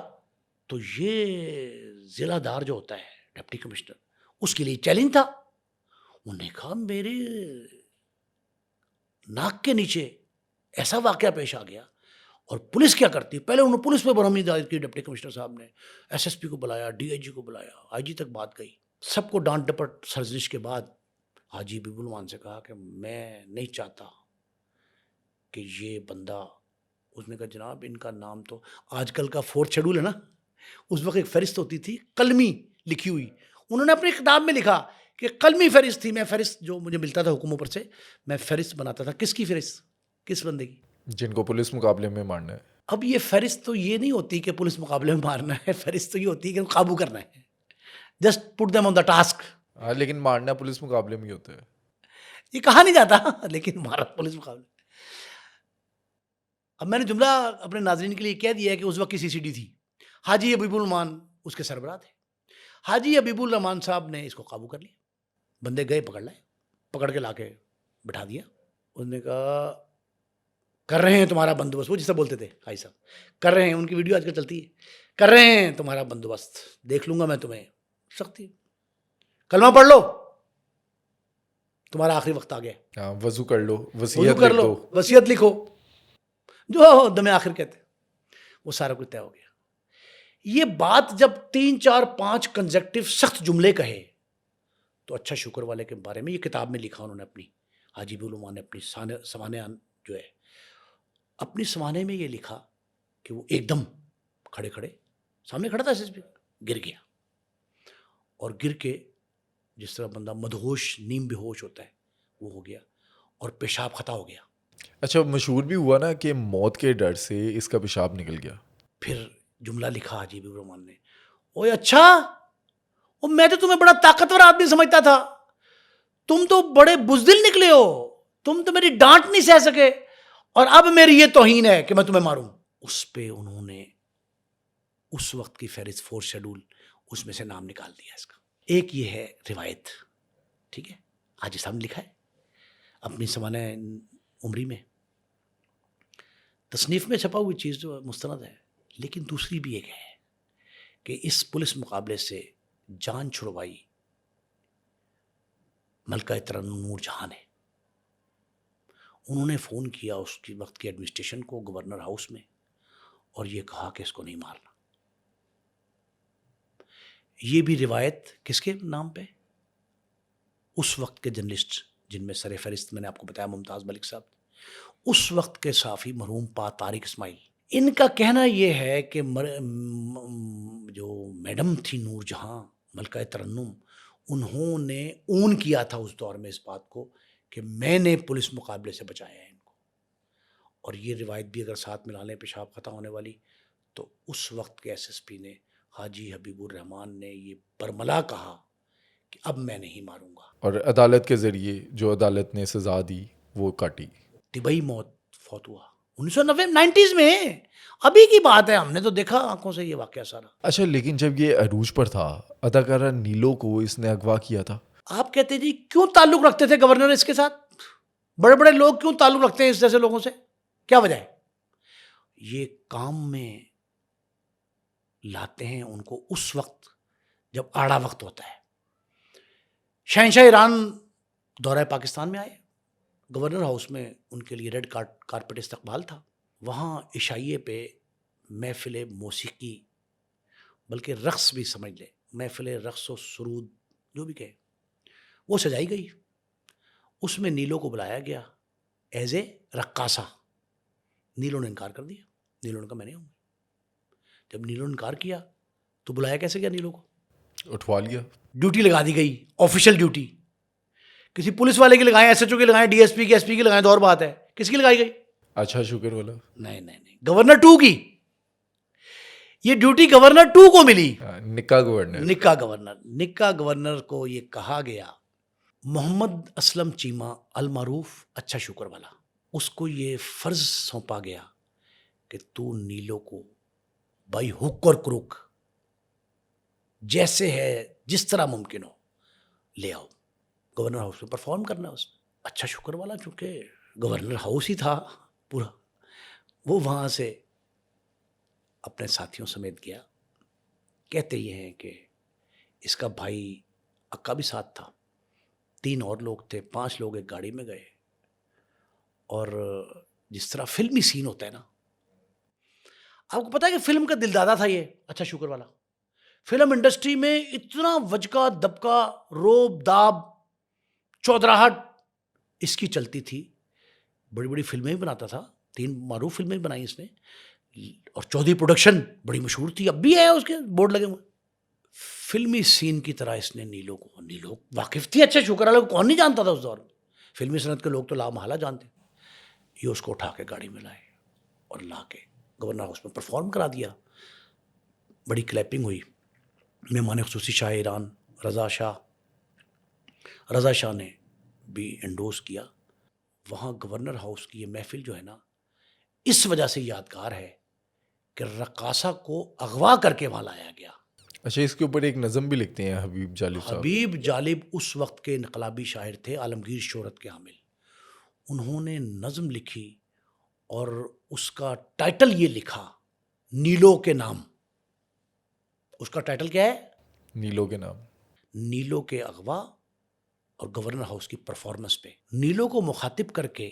تو یہ ضلع دار جو ہوتا ہے ڈپٹی کمشنر, اس کے لیے چیلنج تھا. انہوں نے کہا میرے ناک کے نیچے ایسا واقعہ پیش آ گیا اور پولیس کیا کرتی. پہلے انہوں نے پولیس پہ برہمی دائر کی ڈپٹی کمشنر صاحب نے, ایس ایس پی کو بلایا, ڈی آئی جی کو بلایا, آئی جی تک بات گئی, سب کو ڈانٹ ڈپٹ سرزنش کے بعد حاجی حبیب الرحمان سے کہا کہ میں نہیں چاہتا کہ یہ بندہ, اس نے کہا جناب ان کا نام تو آج کل کا 4th شیڈول ہے نا, اس وقت ایک فہرست ہوتی تھی قلمی لکھی ہوئی, انہوں نے اپنی کتاب میں لکھا کہ قلمی فہرست تھی. میں فہرست جو مجھے ملتا تھا حکومت پر سے, میں فہرست بناتا تھا. کس کی فہرست؟ کس بندے کی؟ جن کو پولیس مقابلے میں مارنا ہے. اب یہ فہرست تو یہ نہیں ہوتی کہ پولیس مقابلے میں مارنا ہے, فہرست تو یہ ہوتی ہے کہ قابو کرنا ہے, just put them on the task. ہاں لیکن مارنا پولیس مقابلے میں ہی ہوتا ہے. یہ کہا نہیں جاتا لیکن مارا پولیس مقابلے. اب میں نے جملہ اپنے ناظرین کے لیے کہہ دیا ہے کہ اس وقت کی سی سی ڈی تھی, حاجی حبیب الرحمان اس کے سربراہ تھے. حاجی حبیب الرحمان صاحب نے اس کو قابو کر لیا. بندے گئے, پکڑ لائے, پکڑ کے لا کے بٹھا دیا. اس نے کہا کر رہے ہیں تمہارا بندوبست, وہ جسے بولتے تھے بھائی صاحب, کر رہے ہیں, ان کی ویڈیو آج کل چلتی ہے, کر رہے ہیں تمہارا بندوبست, دیکھ لوں گا میں تمہیں. سختی, کلمہ پڑھ لو, تمہارا آخری وقت آ گیا, ہاں وضو کر لو, وضو وصیت کر لکھ لو, دو. وصیت لکھو, جو دم آخر کہتے ہیں, وہ سارا کچھ طے ہو گیا. یہ بات جب 3 4 5 کنزیکٹو سخت جملے کہے تو اچھا شکر والے کے بارے میں یہ کتاب میں لکھا انہوں نے اپنی, حاجی حبیب الرحمان نے اپنی سوانح جو ہے اپنی سوانح میں یہ لکھا کہ وہ ایک دم کھڑے کھڑے سامنے کھڑا تھا ایس ایس پی, گر گیا, اور گر کے جس طرح بندہ مدہوش نیم بے ہوش ہوتا ہے وہ ہو گیا, اور پیشاب خطا ہو گیا. اچھا مشہور بھی ہوا نا کہ موت کے ڈر سے اس کا پیشاب نکل گیا. پھر جملہ لکھا حاجی حبیب الرحمان نے, اوے اچھا, اور میں تو تمہیں بڑا طاقتور آدمی سمجھتا تھا, تم تو بڑے بزدل نکلے ہو, تم تو میری ڈانٹ نہیں سہ سکے, اور اب میری یہ توہین ہے کہ میں تمہیں ماروں. اس پہ انہوں نے اس وقت کی فہرست 4 شیڈول اس میں سے نام نکال دیا اس کا. ایک یہ ہے روایت, ٹھیک ہے, حاجی صاحب نے لکھا ہے اپنی سوانح عمری میں, تصنیف میں چھپا ہوئی چیز جو مستند ہے. لیکن دوسری بھی ایک ہے کہ اس پولیس مقابلے سے جان چھڑوائی ملکہ ترنم نور جہاں نے. انہوں نے فون کیا اس کی وقت کی ایڈمنسٹریشن کو, گورنر ہاؤس میں, اور یہ کہا کہ اس کو نہیں مارنا. یہ بھی روایت کس کے نام پہ؟ اس وقت کے جرنلسٹ جن میں سر فہرست میں نے آپ کو بتایا ممتاز ملک صاحب, اس وقت کے صحافی مرحوم پا طارق اسماعیل. ان کا کہنا یہ ہے کہ جو میڈم تھی نور جہاں ملکہ ترنم, انہوں نے اون کیا تھا اس دور میں اس بات کو کہ میں نے پولیس مقابلے سے بچایا ہے ان کو. اور یہ روایت بھی اگر ساتھ ملا لیں پیشاب خطا ہونے والی, تو اس وقت کے ایس ایس پی نے حاجی حبیب الرحمان نے یہ برملا کہا کہ اب میں نہیں ماروں گا, اور عدالت کے ذریعے جو عدالت نے سزا دی وہ کاٹی. طبی موت فوت ہوا 1990 میں. ابھی کی بات ہے, ہم نے تو دیکھا آنکھوں سے یہ واقعہ سارا. اچھا لیکن جب یہ عروج پر تھا, اداکارہ نیلو کو اس نے اغوا کیا تھا. آپ کہتے جی کیوں تعلق رکھتے تھے گورنر اس کے ساتھ؟ بڑے بڑے لوگ کیوں تعلق رکھتے ہیں اس جیسے لوگوں سے, کیا وجہ ہے؟ یہ کام میں لاتے ہیں ان کو اس وقت جب آڑا وقت ہوتا ہے. شہنشاہ ایران دورہ پاکستان میں آئے, گورنر ہاؤس میں ان کے لیے ریڈ کارپٹ استقبال تھا. وہاں عشائیے پہ محفل موسیقی, بلکہ رقص بھی سمجھ لیں, محفل رقص و سرود جو بھی کہے, وہ سجائی گئی. اس میں نیلو کو بلایا گیا ایز اے رقاصہ. نیلو نے انکار کر دیا. نیلو نے کہا میں نہیں ہوں. جب نیلو نے انکار کیا تو بلایا کیسے گیا نیلو کو؟ اٹھوا لیا. ڈیوٹی لگا دی گئی, آفیشیل ڈیوٹی. کسی پولیس والے کی لگائیں, ایس ایچ او کی لگائیں, ڈی ایس پی کی, ایس پی کی لگائیں تو اور بات ہے, کس کی لگائی گئی؟ اچھا شکر والا. نہیں نہیں نہیں, گورنر 2 کی. یہ ڈیوٹی گورنر 2 کو ملی. نکا گورنر. نکا گورنر. نکا گورنر کو یہ کہا گیا, محمد اسلم چیمہ المعروف اچھا شکر والا, اس کو یہ فرض سونپا گیا کہ تو نیلو کو بائی ہک اور کروک جیسے ہے جس طرح ممکن ہو لے آؤ. گورنر ہاؤس میں پرفارم کرنا. اس اچھا شکر والا چونکہ گورنر ہاؤس ہی تھا پورا, وہ وہاں سے اپنے ساتھیوں سمیت گیا. کہتے یہ ہیں کہ اس کا بھائی اکا بھی ساتھ تھا, 3 اور لوگ تھے, 5 لوگ ایک گاڑی میں گئے. اور جس طرح فلمی سین ہوتا ہے نا, آپ کو پتا ہے کہ فلم کا دل دادا تھا یہ اچھا شکر والا. فلم انڈسٹری میں اتنا وجکا دبکا روب داب چودراہٹ اس کی چلتی تھی. بڑی بڑی فلمیں بھی بناتا تھا, 3 معروف فلمیں بنائی اس نے, اور چودھری پروڈکشن بڑی مشہور تھی, اب بھی ہے اس کے بورڈ لگے ہوئے. فلمی سین کی طرح اس نے نیلو واقف تھی اچھا شکر والا کو, کون نہیں جانتا تھا اس دور میں, فلمی صنعت کے لوگ تو لا محالہ جانتے. یہ اس کو اٹھا کے گاڑی میں لائے اور لا کے گورنر ہاؤس میں پرفارم کرا دیا. بڑی کلیپنگ ہوئی. مہمان خصوصی شاہ ایران رضا شاہ نے بھی انڈوس کیا. وہاں گورنر ہاؤس کی یہ محفل جو ہے نا, اس وجہ سے یادگار ہے کہ رقاصہ کو اغوا کر کے وہاں لایا گیا. اچھا, اس کے اوپر ایک نظم بھی لکھتے ہیں حبیب جالب صاحب. حبیب جالب اس وقت کے انقلابی شاعر تھے, عالمگیر شہرت کے حامل. انہوں نے نظم لکھی اور اس کا ٹائٹل یہ لکھا, نیلو کے نام. اس کا ٹائٹل کیا ہے؟ نیلو کے نام. نیلو کے اغوا اور گورنر ہاؤس کی پرفارمنس پہ. نیلو کو مخاطب کر کے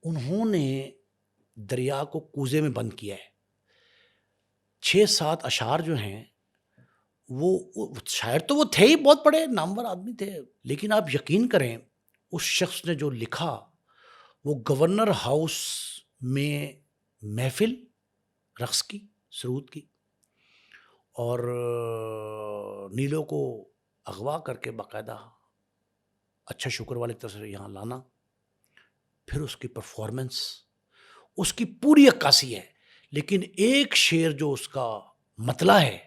انہوں نے دریا کو کوزے میں بند کیا ہے. 6-7 اشعار جو ہیں وہ شاعر تو وہ تھے ہی, بہت بڑے نامور آدمی تھے, لیکن آپ یقین کریں اس شخص نے جو لکھا وہ گورنر ہاؤس میں محفل رقص کی, سرود کی, اور نیلو کو اغوا کر کے باقاعدہ اچھا شکر والے طرف سے یہاں لانا, پھر اس کی پرفارمنس, اس کی پوری عکاسی ہے. لیکن ایک شعر جو اس کا مطلع ہے,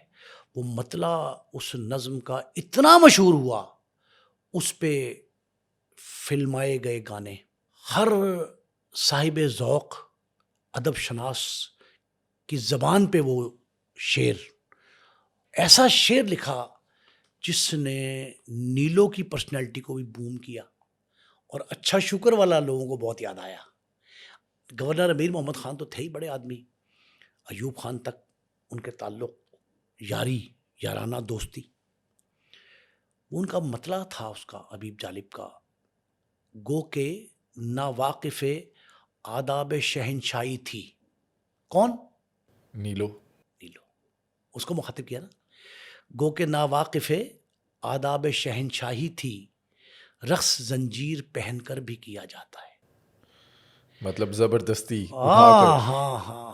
وہ مطلع اس نظم کا اتنا مشہور ہوا, اس پہ فلمائے گئے گانے. ہر صاحب ذوق ادب شناس کی زبان پہ وہ شعر, ایسا شعر لکھا جس نے نیلو کی پرسنالٹی کو بھی بوم کیا, اور اچھا شکر والا لوگوں کو بہت یاد آیا. گورنر امیر محمد خان تو تھے ہی بڑے آدمی, ایوب خان تک ان کے تعلق یارانہ دوستی. وہ ان کا مطلع تھا اس کا, حبیب جالب کا, گو کہ ناواقف آداب شہنشاہی تھی. کون؟ نیلو. اس کو مخاطب کیا نا, گو کہ ناواقف آداب شہنشاہی تھی, رقص زنجیر پہن کر بھی کیا جاتا ہے. مطلب زبردستی اٹھا کر. ہاں,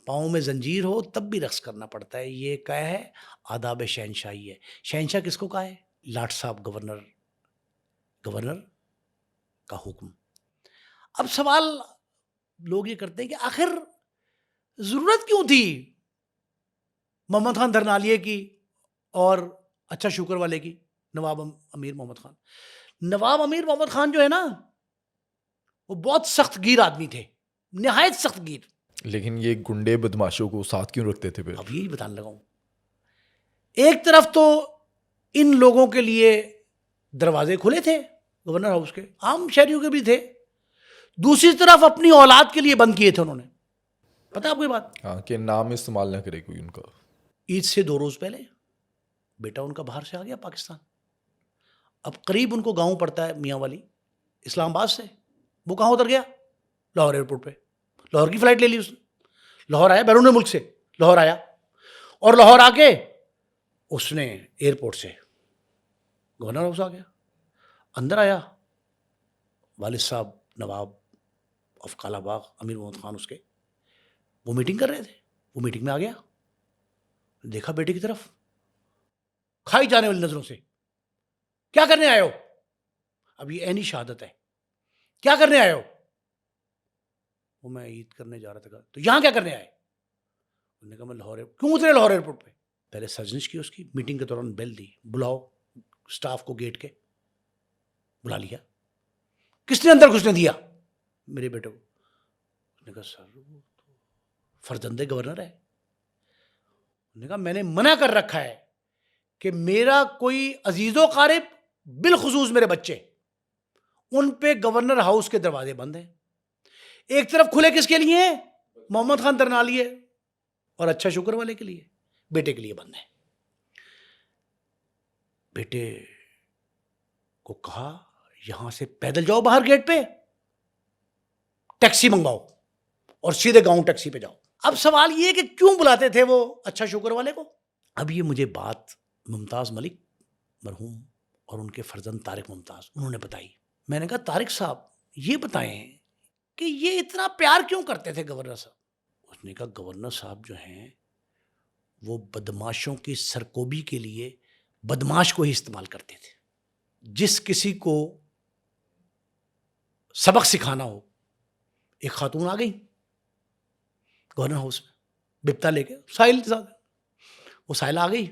پاؤں میں زنجیر ہو تب بھی رقص کرنا پڑتا ہے. یہ کیا ہے؟ آداب شہنشاہی ہے. شہنشاہ کس کو کہا ہے؟ لاٹ صاحب, گورنر کا حکم. اب سوال لوگ یہ کرتے ہیں کہ آخر ضرورت کیوں تھی محمد خان دھرنالیے کی اور اچھا شکر والے کی, نواب امیر محمد خان. نواب امیر محمد خان جو ہے نا, وہ بہت سخت گیر آدمی تھے, نہایت سخت گیر. لیکن یہ گنڈے بدماشوں کو ساتھ کیوں رکھتے تھے پھر؟ اب یہی بتانے لگا ہوں. ایک طرف تو ان لوگوں کے لیے دروازے کھلے تھے گورنر ہاؤس کے, عام شہریوں کے بھی تھے, دوسری طرف اپنی اولاد کے لیے بند کیے تھے انہوں نے. پتہ ہے آپ کو یہ بات؟ ہاں, کہ نام استعمال نہ کرے کوئی ان کا. عید سے 2 روز پہلے بیٹا ان کا باہر سے آ گیا پاکستان. اب قریب ان کو گاؤں پڑتا ہے میاں والی, اسلام آباد سے. وہ کہاں اتر گیا؟ لاہور ایئرپورٹ پہ. لاہور کی فلائٹ لے لی اس نے, لاہور آیا, بیرون ملک سے لاہور آیا, اور لاہور آ کے اس نے ایئرپورٹ سے گورنر ہاؤس آ گیا. اندر آیا, والد صاحب نواب آف کالا باغ امیر محمد خان اس کے, وہ میٹنگ کر رہے تھے. وہ میٹنگ میں آ گیا, دیکھا بیٹے کی طرف کھائی جانے والی نظروں سے, کیا کرنے آئے ہو؟ اب یہ عینی شہادت ہے, کیا کرنے آئے ہو؟ وہ میں عید کرنے جا رہا تھا. تو یہاں کیا کرنے آئے؟ انہوں نے کہا میں لاہور. کیوں اترے لاہور ایئرپورٹ پہ؟ پہلے سرجنش کی اس کی میٹنگ کے دوران بیل دی, بلاؤ سٹاف کو, گیٹ کے بلا لیا. کس نے اندر گھسنے دیا میرے بیٹے کو؟ اس نے کہا سر وہ تو فرزند گورنر ہے. انہوں نے کہا میں نے منع کر رکھا ہے کہ میرا کوئی عزیز و قارب, بالخصوص میرے بچے, ان پہ گورنر ہاؤس کے دروازے بند ہیں. ایک طرف کھلے کس کے لیے ہیں؟ محمد خان ترنالی ہے اور اچھا شکر والے کے لیے بیٹے کے لیے بند ہے. بیٹے کو کہا یہاں سے پیدل جاؤ باہر گیٹ پہ, ٹیکسی منگواؤ اور سیدھے گاؤں ٹیکسی پہ جاؤ. اب سوال یہ کہ کیوں بلاتے تھے وہ اچھا شکر والے کو. اب یہ مجھے بات ممتاز ملک مرحوم اور ان کے فرزند طارق ممتاز انہوں نے بتائی. میں نے کہا طارق صاحب یہ بتائیں کہ یہ اتنا پیار کیوں کرتے تھے گورنر صاحب. اس نے کہا گورنر صاحب جو ہیں وہ بدماشوں کی سرکوبی کے لیے بدماش کو ہی استعمال کرتے تھے. جس کسی کو سبق سکھانا ہو, ایک خاتون آ گئی گورنر ہاؤس میں بپتا لے کے, ساحل کے ساتھ, وہ ساحل آ گئی,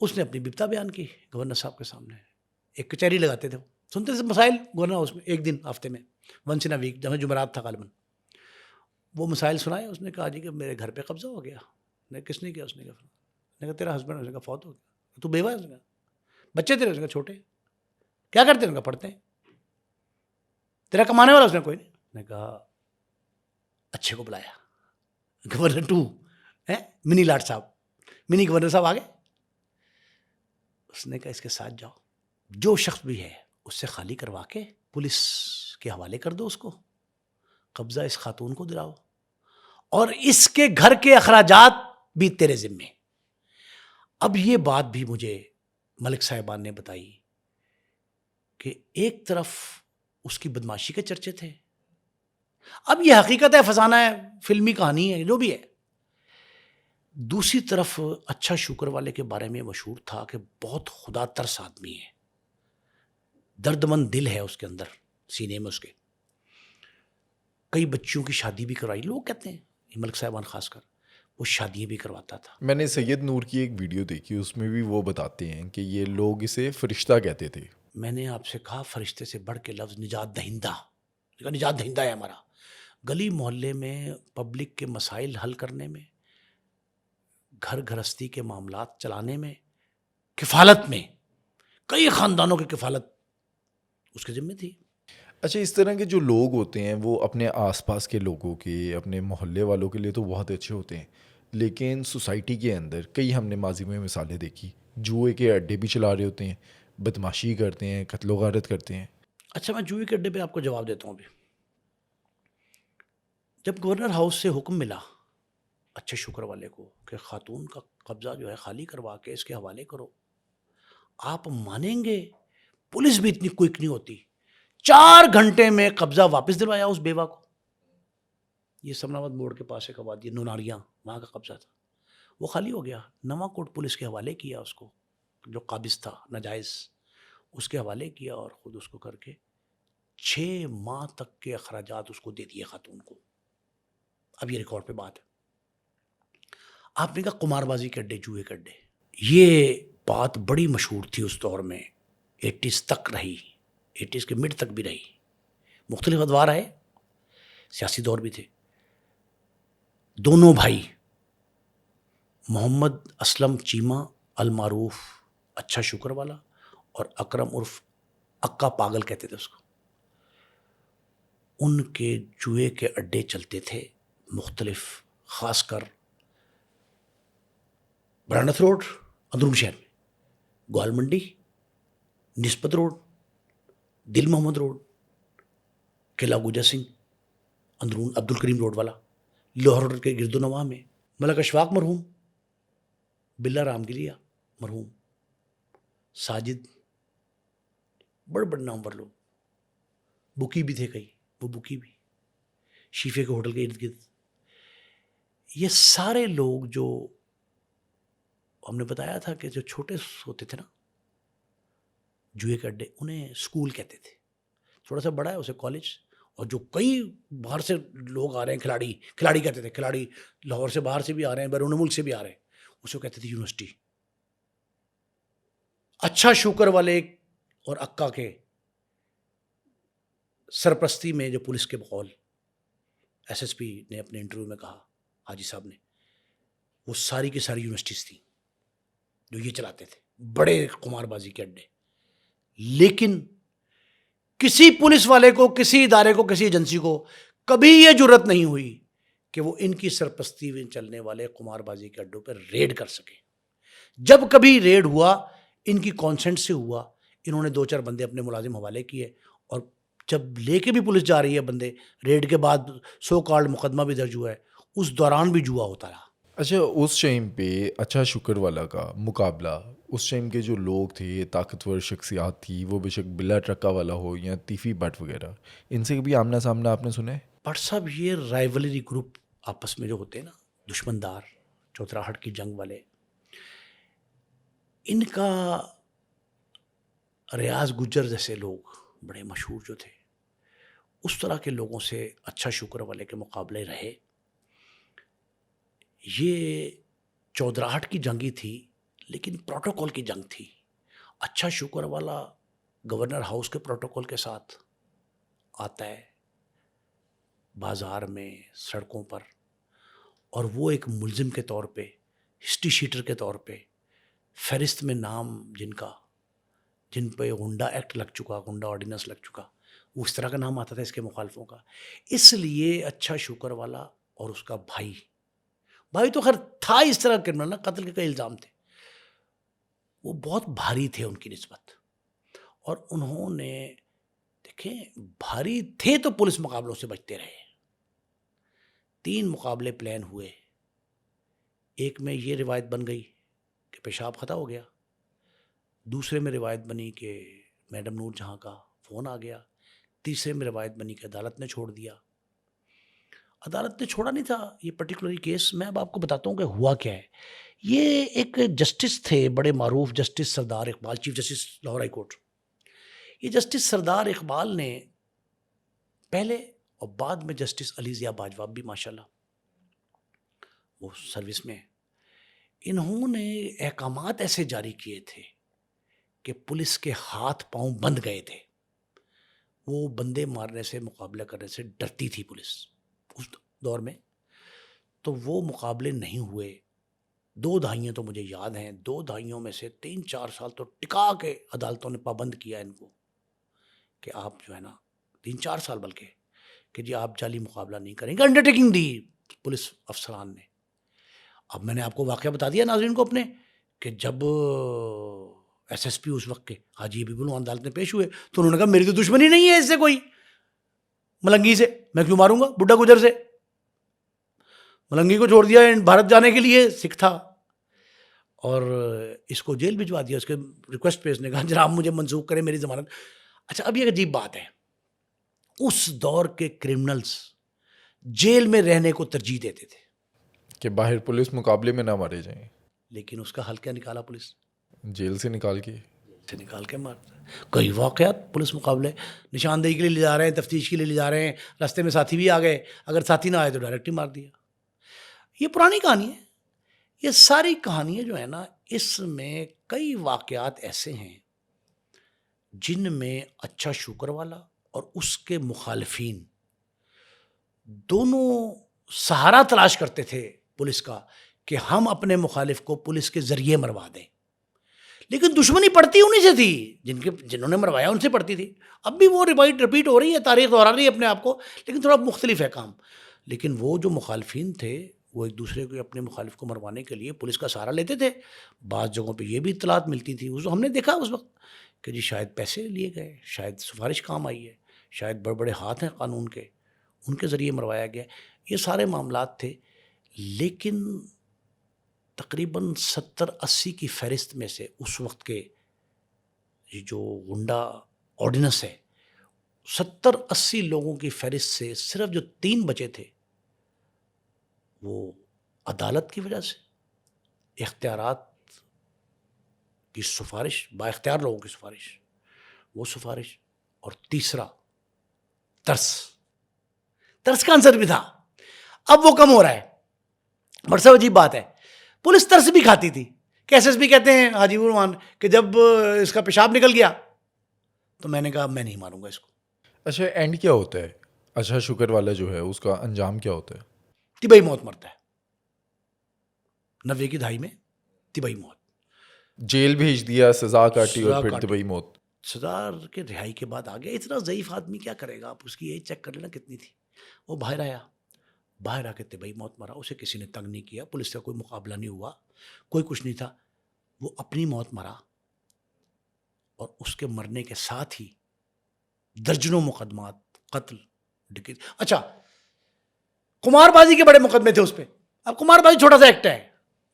اس نے اپنی بپتا بیان کی گورنر صاحب کے سامنے. ایک کچہری لگاتے تھے, سنتے تھے مسائل گورنر ہاؤس میں, ایک دن ہفتے میں, ونس ان ویک, جب جمعرات تھا غالباً. وہ مسائل سنائے. اس نے کہا جی کہ میرے گھر پہ قبضہ ہو گیا. نے کس نے کیا؟ اس نے کہا تیرا ہسبینڈ. اس نے کہا فوت ہو گیا. تو بیوہ ہے؟ اس نے کہا بچے تیرے؟ اس نے کہا چھوٹے. کیا کرتے ہیں؟ ان کا پڑھتے ہیں. تیرا کمانے والا؟ اس نے کوئی نہیں. نے کہا اچھے کو بلایا, گورنر 2 منی لاٹ صاحب, منی گورنر صاحب آ گئے. اس نے کہا اس کے ساتھ جاؤ, جو شخص بھی ہے اس سے خالی کروا کے پولیس کے حوالے کر دو, اس کو قبضہ اس خاتون کو دلاؤ, اور اس کے گھر کے اخراجات بھی تیرے ذمے. اب یہ بات بھی مجھے ملک صاحبان نے بتائی کہ ایک طرف اس کی بدماشی کے چرچے تھے, اب یہ حقیقت ہے, فسانہ ہے, فلمی کہانی ہے, جو بھی ہے. دوسری طرف اچھا شکر والے کے بارے میں مشہور تھا کہ بہت خدا ترس آدمی ہے, درد مند دل ہے اس کے اندر, سینے میں اس کے. کئی بچیوں کی شادی بھی کرائی. لوگ کہتے ہیں, ملک صاحبان خاص کر, وہ شادیاں بھی کرواتا تھا. میں نے سید نور کی ایک ویڈیو دیکھی, اس میں بھی وہ بتاتے ہیں کہ یہ لوگ اسے فرشتہ کہتے تھے. میں نے آپ سے کہا فرشتے سے بڑھ کے لفظ نجات دہندہ, نجات دہندہ ہے ہمارا. گلی محلے میں پبلک کے مسائل حل کرنے میں, گھر گھرستی کے معاملات چلانے میں, کفالت میں, کئی خاندانوں کی کفالت اس کے ذمہ تھی. اچھا, اس طرح کے جو لوگ ہوتے ہیں وہ اپنے آس پاس کے لوگوں کے, اپنے محلے والوں کے لیے تو بہت اچھے ہوتے ہیں, لیکن سوسائٹی کے اندر کئی ہم نے ماضی میں مثالیں دیکھی, جوئے کے اڈے بھی چلا رہے ہوتے ہیں, بدماشی کرتے ہیں, قتل و غارت کرتے ہیں. اچھا, میں جوئے کے اڈے پہ آپ کو جواب دیتا ہوں. ابھی جب گورنر ہاؤس سے حکم ملا اچھے شکر والے کو کہ خاتون کا قبضہ جو ہے خالی کروا کے اس کے حوالے کرو, آپ مانیں گے پولیس بھی اتنی کوئک نہیں ہوتی. 4 گھنٹے میں قبضہ واپس دلوایا اس بیوہ کو. یہ سمناوت موڑ کے پاس ایک آبادی نوناریاں, وہاں کا قبضہ تھا, وہ خالی ہو گیا. نواں کوٹ پولیس کے حوالے کیا اس کو, جو قابض تھا ناجائز, اس کے حوالے کیا اور خود اس کو کر کے 6 ماہ تک کے اخراجات اس کو دے دیے خاتون کو. اب یہ ریکارڈ پہ بات ہے. آپ نے کہا قمار بازی کے اڈے, جوئے کے اڈے, یہ بات بڑی مشہور تھی اس دور میں, 80s تک رہی, 80s کے مڈ تک بھی رہی. مختلف ادوار آئے, سیاسی دور بھی تھے. دونوں بھائی محمد اسلم چیمہ المعروف اچھا شکر والا اور اکرم عرف اکا پاگل کہتے تھے اس کو, ان کے جوئے کے اڈے چلتے تھے مختلف, خاص کر برانت روڈ اندرون شہر میں, گوال منڈی, نسبت روڈ, دل محمد روڈ, قلعہ گوجا سنگھ, اندرون عبد الکریم روڈ والا, لاہور روڈ کے گرد و نواح میں ملک اشفاق مرحوم, بلا رام گلیا مرحوم, ساجد, بڑے بڑے نامور لوگ, بکی بھی تھے کئی, وہ بکی بھی, شیفے کے ہوٹل کے ارد گرد. یہ سارے لوگ جو ہم نے بتایا تھا کہ جو چھوٹے ہوتے تھے نا جوئے کے اڈے, انہیں اسکول کہتے تھے. تھوڑا سا بڑا ہے اسے کالج, اور جو کئی باہر سے لوگ آ رہے ہیں, کھلاڑی کہتے تھے, کھلاڑی لاہور سے باہر سے بھی آ رہے ہیں, بیرون ملک سے بھی آ رہے ہیں, اسے کہتے تھے یونیورسٹی. اچھا شکر والے اور اکا کے سرپرستی میں جو پولیس کے بقول ایس ایس پی نے اپنے انٹرویو میں کہا, حاجی صاحب نے, وہ ساری کی ساری یونیورسٹیز تھیں جو یہ چلاتے تھے, بڑے قمار بازی کے اڈے. لیکن کسی پولیس والے کو, کسی ادارے کو, کسی ایجنسی کو کبھی یہ جرت نہیں ہوئی کہ وہ ان کی سرپرستی میں چلنے والے قمار بازی کے اڈوں پہ ریڈ کر سکیں. جب کبھی ریڈ ہوا ان کی کانسنٹ سے ہوا, انہوں نے 2-4 بندے اپنے ملازم حوالے کیے, اور جب لے کے بھی پولیس جا رہی ہے بندے, ریڈ کے بعد سو کالڈ مقدمہ بھی درج ہوا ہے, اس دوران بھی جوا ہوتا رہا. اچھا اس ٹائم پہ اچھا شکر والا کا مقابلہ, اس ٹائم کے جو لوگ تھے, طاقتور شخصیات تھی, وہ بے شک بلا ٹرکا والا ہو یا تیفی بٹ وغیرہ, ان سے بھی آمنا سامنا آپ نے سنا ہے؟ بٹ صاحب یہ رائیولری گروپ آپس میں جو ہوتے ہیں نا, دشمندار, چوتراہٹ کی جنگ والے, ان کا ریاض گجر جیسے لوگ بڑے مشہور جو تھے, اس طرح کے لوگوں سے اچھا شکر والے کے مقابلے رہے. یہ چودراہٹ کی جنگی تھی لیکن پروٹوکول کی جنگ تھی. اچھا شکر والا گورنر ہاؤس کے پروٹوکول کے ساتھ آتا ہے بازار میں, سڑکوں پر, اور وہ ایک ملزم کے طور پہ, ہسٹری شیٹر کے طور پہ, فہرست میں نام جن پہ غنڈہ ایکٹ لگ چکا, غنڈہ آرڈیننس لگ چکا, وہ اس طرح کا نام آتا تھا اس کے مخالفوں کا. اس لیے اچھا شکر والا اور اس کا بھائی تو خیر تھا اس طرح کرمنل نا, قتل کے کئی الزام تھے, وہ بہت بھاری تھے ان کی نسبت, اور انہوں نے دیکھیں بھاری تھے تو پولیس مقابلوں سے بچتے رہے. 3 مقابلے پلان ہوئے, ایک میں یہ روایت بن گئی کہ پیشاب خطا ہو گیا, دوسرے میں روایت بنی کہ میڈم نور جہاں کا فون آ گیا, تیسرے میں روایت بنی کہ عدالت نے چھوڑ دیا. عدالت نے چھوڑا نہیں تھا یہ پرٹیکولر کیس. میں اب آپ کو بتاتا ہوں کہ ہوا کیا ہے. یہ ایک جسٹس تھے بڑے معروف, جسٹس سردار Iqbal, chief justice Lahore high court. یہ جسٹس سردار اقبال نے پہلے اور بعد میں جسٹس علی ضیاء باجوہ بھی ماشاءاللہ وہ سروس میں, انہوں نے احکامات ایسے جاری کیے تھے کہ پولیس کے ہاتھ پاؤں بند گئے تھے. وہ بندے مارنے سے, مقابلہ کرنے سے ڈرتی تھی پولیس اس دور میں. تو وہ مقابلے نہیں ہوئے. 2 دہائیاں تو مجھے یاد ہیں, 2 دہائیوں میں سے 3-4 سال تو ٹکا کے عدالتوں نے پابند کیا ان کو کہ آپ جو ہے نا 3-4 سال بلکہ کہ جی آپ جعلی مقابلہ نہیں کریں گے. انڈرٹیکنگ دی پولیس افسران نے. اب میں نے آپ کو واقعہ بتا دیا ناظرین کو اپنے کہ جب ایس ایس پی اس وقت کے حاجی حبیب اللہ عدالت میں پیش ہوئے تو انہوں نے کہا میری تو دشمنی نہیں ہے اس سے, کوئی ملنگی سے میں کیوں ماروں گا, بڈھا گجر سے. ملنگی کو چھوڑ دیا بھارت جانے کے لیے, سکھ تھا, اور اس کو جیل بھجوا دیا. اس کے ریکویسٹ پہ اس نے کہا جناب مجھے منسوخ کریں میری ضمانت. اچھا اب یہ عجیب بات ہے, اس دور کے کرمنلز جیل میں رہنے کو ترجیح دیتے تھے کہ باہر پولیس مقابلے میں نہ مارے جائیں, لیکن اس کا حل کیا نکالا پولیس؟ جیل سے نکال کے مارتا. کئی واقعات پولیس مقابلے نشاندہی کے لیے لے جا رہے ہیں, تفتیش کے لیے لے جا رہے ہیں, راستے میں ساتھی بھی آ گئے, اگر ساتھی نہ آئے تو ڈائریکٹ ہی مار دیا. یہ پرانی کہانی ہے. یہ ساری کہانیاں جو ہے نا, اس میں کئی واقعات ایسے ہیں جن میں اچھا شکر والا اور اس کے مخالفین دونوں سہارا تلاش کرتے تھے پولیس کا کہ ہم اپنے مخالف کو پولیس کے ذریعے مروا دیں. لیکن دشمنی پڑتی انہیں سے تھی, جنہوں نے مروایا ان سے پڑتی تھی. اب بھی وہ رپیٹ ہو رہی ہے, تاریخ دہرا رہی ہے اپنے آپ کو, لیکن تھوڑا مختلف ہے کام. لیکن وہ جو مخالفین تھے وہ ایک دوسرے کو اپنے مخالف کو مروانے کے لیے پولیس کا سہارا لیتے تھے. بعض جگہوں پہ یہ بھی اطلاعات ملتی تھی, ہم نے دیکھا اس وقت کہ جی شاید پیسے لیے گئے, شاید سفارش کام آئی ہے, شاید بڑے بڑے ہاتھ ہیں قانون کے, ان کے ذریعے مروایا گیا. یہ سارے معاملات تھے. لیکن تقریباً 70-80 کی فہرست میں سے اس وقت کے جو غنڈہ آرڈیننس ہے, 70-80 لوگوں کی فہرست سے صرف جو 3 بچے تھے وہ عدالت کی وجہ سے, اختیارات کی سفارش, با اختیار لوگوں کی سفارش, وہ سفارش, اور تیسرا ترس کا عنصر بھی تھا. اب وہ کم ہو رہا ہے. بڑا سا عجیب بات ہے, پولیس ترس بھی کھاتی تھی کہ ایس ایس پی کہتے ہیں حاجی الرحمان کہ جب اس کا پیشاب نکل گیا تو میں نے کہا میں نہیں ماروں گا اس کو. اچھا اینڈ کیا ہوتا ہے اچھا شکر والا جو ہے, اس کا انجام کیا ہوتا ہے؟ طبعی موت مرتا ہے. 90 کی دہائی میں طبعی موت, جیل بھیج دیا, سزا کاٹی اور پھر طبعی موت. سزا کے رہائی کے بعد آ گیا. اتنا ضعیف آدمی کیا کرے گا, آپ اس کی ایج چیک کر لینا کتنی تھی. وہ باہر آیا, باہر آ کے طبعی موت مرا, اسے کسی نے تنگ نہیں کیا, پولیس کا کوئی مقابلہ نہیں ہوا, کوئی کچھ نہیں تھا, وہ اپنی موت مرا. اور اس کے مرنے کے ساتھ ہی درجنوں مقدمات, قتل, ڈکیتی. اچھا, قمار بازی کے بڑے مقدمے تھے اس پہ. اب قمار بازی چھوٹا سا ایکٹ ہے,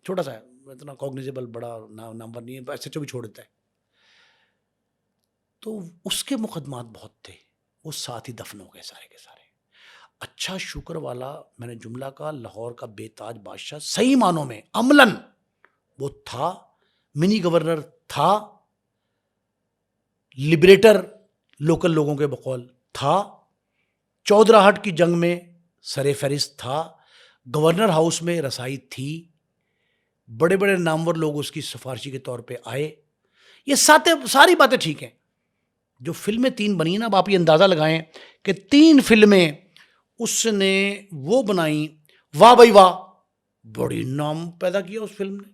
چھوٹا سا ہے, اتنا کوگنیزیبل بڑا نمبر نہیں ہے, ایس ایچ او بھی چھوڑ دیتا ہے. تو اس کے مقدمات بہت تھے, وہ ساتھ ہی دفن ہو گئے سارے کے سارے. اچھا شکر والا, میں نے جملہ کہا, لاہور کا بے تاج بادشاہ صحیح معنوں میں عملاً وہ تھا, منی گورنر تھا, لبریٹر لوکل لوگوں کے بقول تھا, چودراہٹ کی جنگ میں سر فہرست تھا, گورنر ہاؤس میں رسائی تھی, بڑے بڑے نامور لوگ اس کی سفارشی کے طور پہ آئے. یہ ساری باتیں ٹھیک ہیں. جو فلمیں 3 بنی نا, اب آپ یہ اندازہ لگائیں کہ 3 فلمیں اس نے وہ بنائی, واہ بھائی واہ, بڑی نام پیدا کیا اس فلم نے.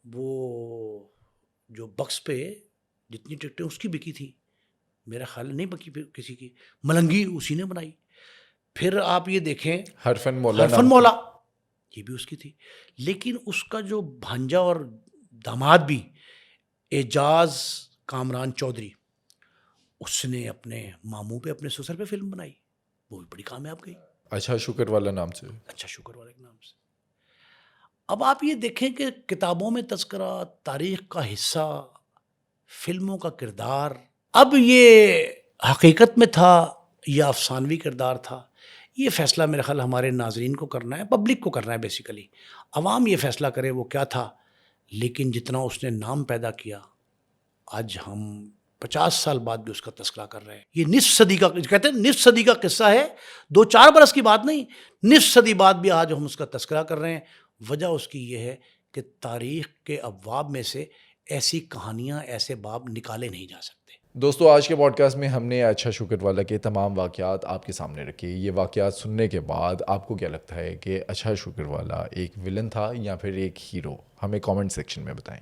وہ جو بکس پہ جتنی ٹکٹیں اس کی بکی تھی, میرا خیال نہیں بکی کسی کی. ملنگی اسی نے بنائی. پھر آپ یہ دیکھیں حرفن مولا, یہ بھی اس کی تھی. لیکن اس کا جو بھانجا اور داماد بھی اعجاز کامران چودھری, اس نے اپنے ماموں پہ, اپنے سسر پہ فلم بنائی, وہ بھی بڑی کامیاب گئی. اچھا شکر والا نام سے. اچھا شکر والے کے نام سے. اب آپ یہ دیکھیں کہ کتابوں میں تذکرہ, تاریخ کا حصہ, فلموں کا کردار, اب یہ حقیقت میں تھا یا افسانوی کردار تھا, یہ فیصلہ میرا خیال ہمارے ناظرین کو کرنا ہے, پبلک کو کرنا ہے. بیسیکلی عوام یہ فیصلہ کرے وہ کیا تھا. لیکن جتنا اس نے نام پیدا کیا, آج ہم 50 سال بعد بھی اس کا تذکرہ کر رہے ہیں. یہ نصف صدی کا, کہتے ہیں نصف صدی کا قصہ ہے, 2-4 برس کی بات نہیں, نصف صدی بعد بھی آج ہم اس کا تذکرہ کر رہے ہیں. وجہ اس کی یہ ہے کہ تاریخ کے ابواب میں سے ایسی کہانیاں, ایسے باب نکالے نہیں جا سکتے. دوستو, آج کے پوڈ کاسٹ میں ہم نے اچھا شکر والا کے تمام واقعات آپ کے سامنے رکھے. یہ واقعات سننے کے بعد آپ کو کیا لگتا ہے کہ اچھا شکر والا ایک ولن تھا یا پھر ایک ہیرو؟ ہمیں کامنٹ سیکشن میں بتائیں.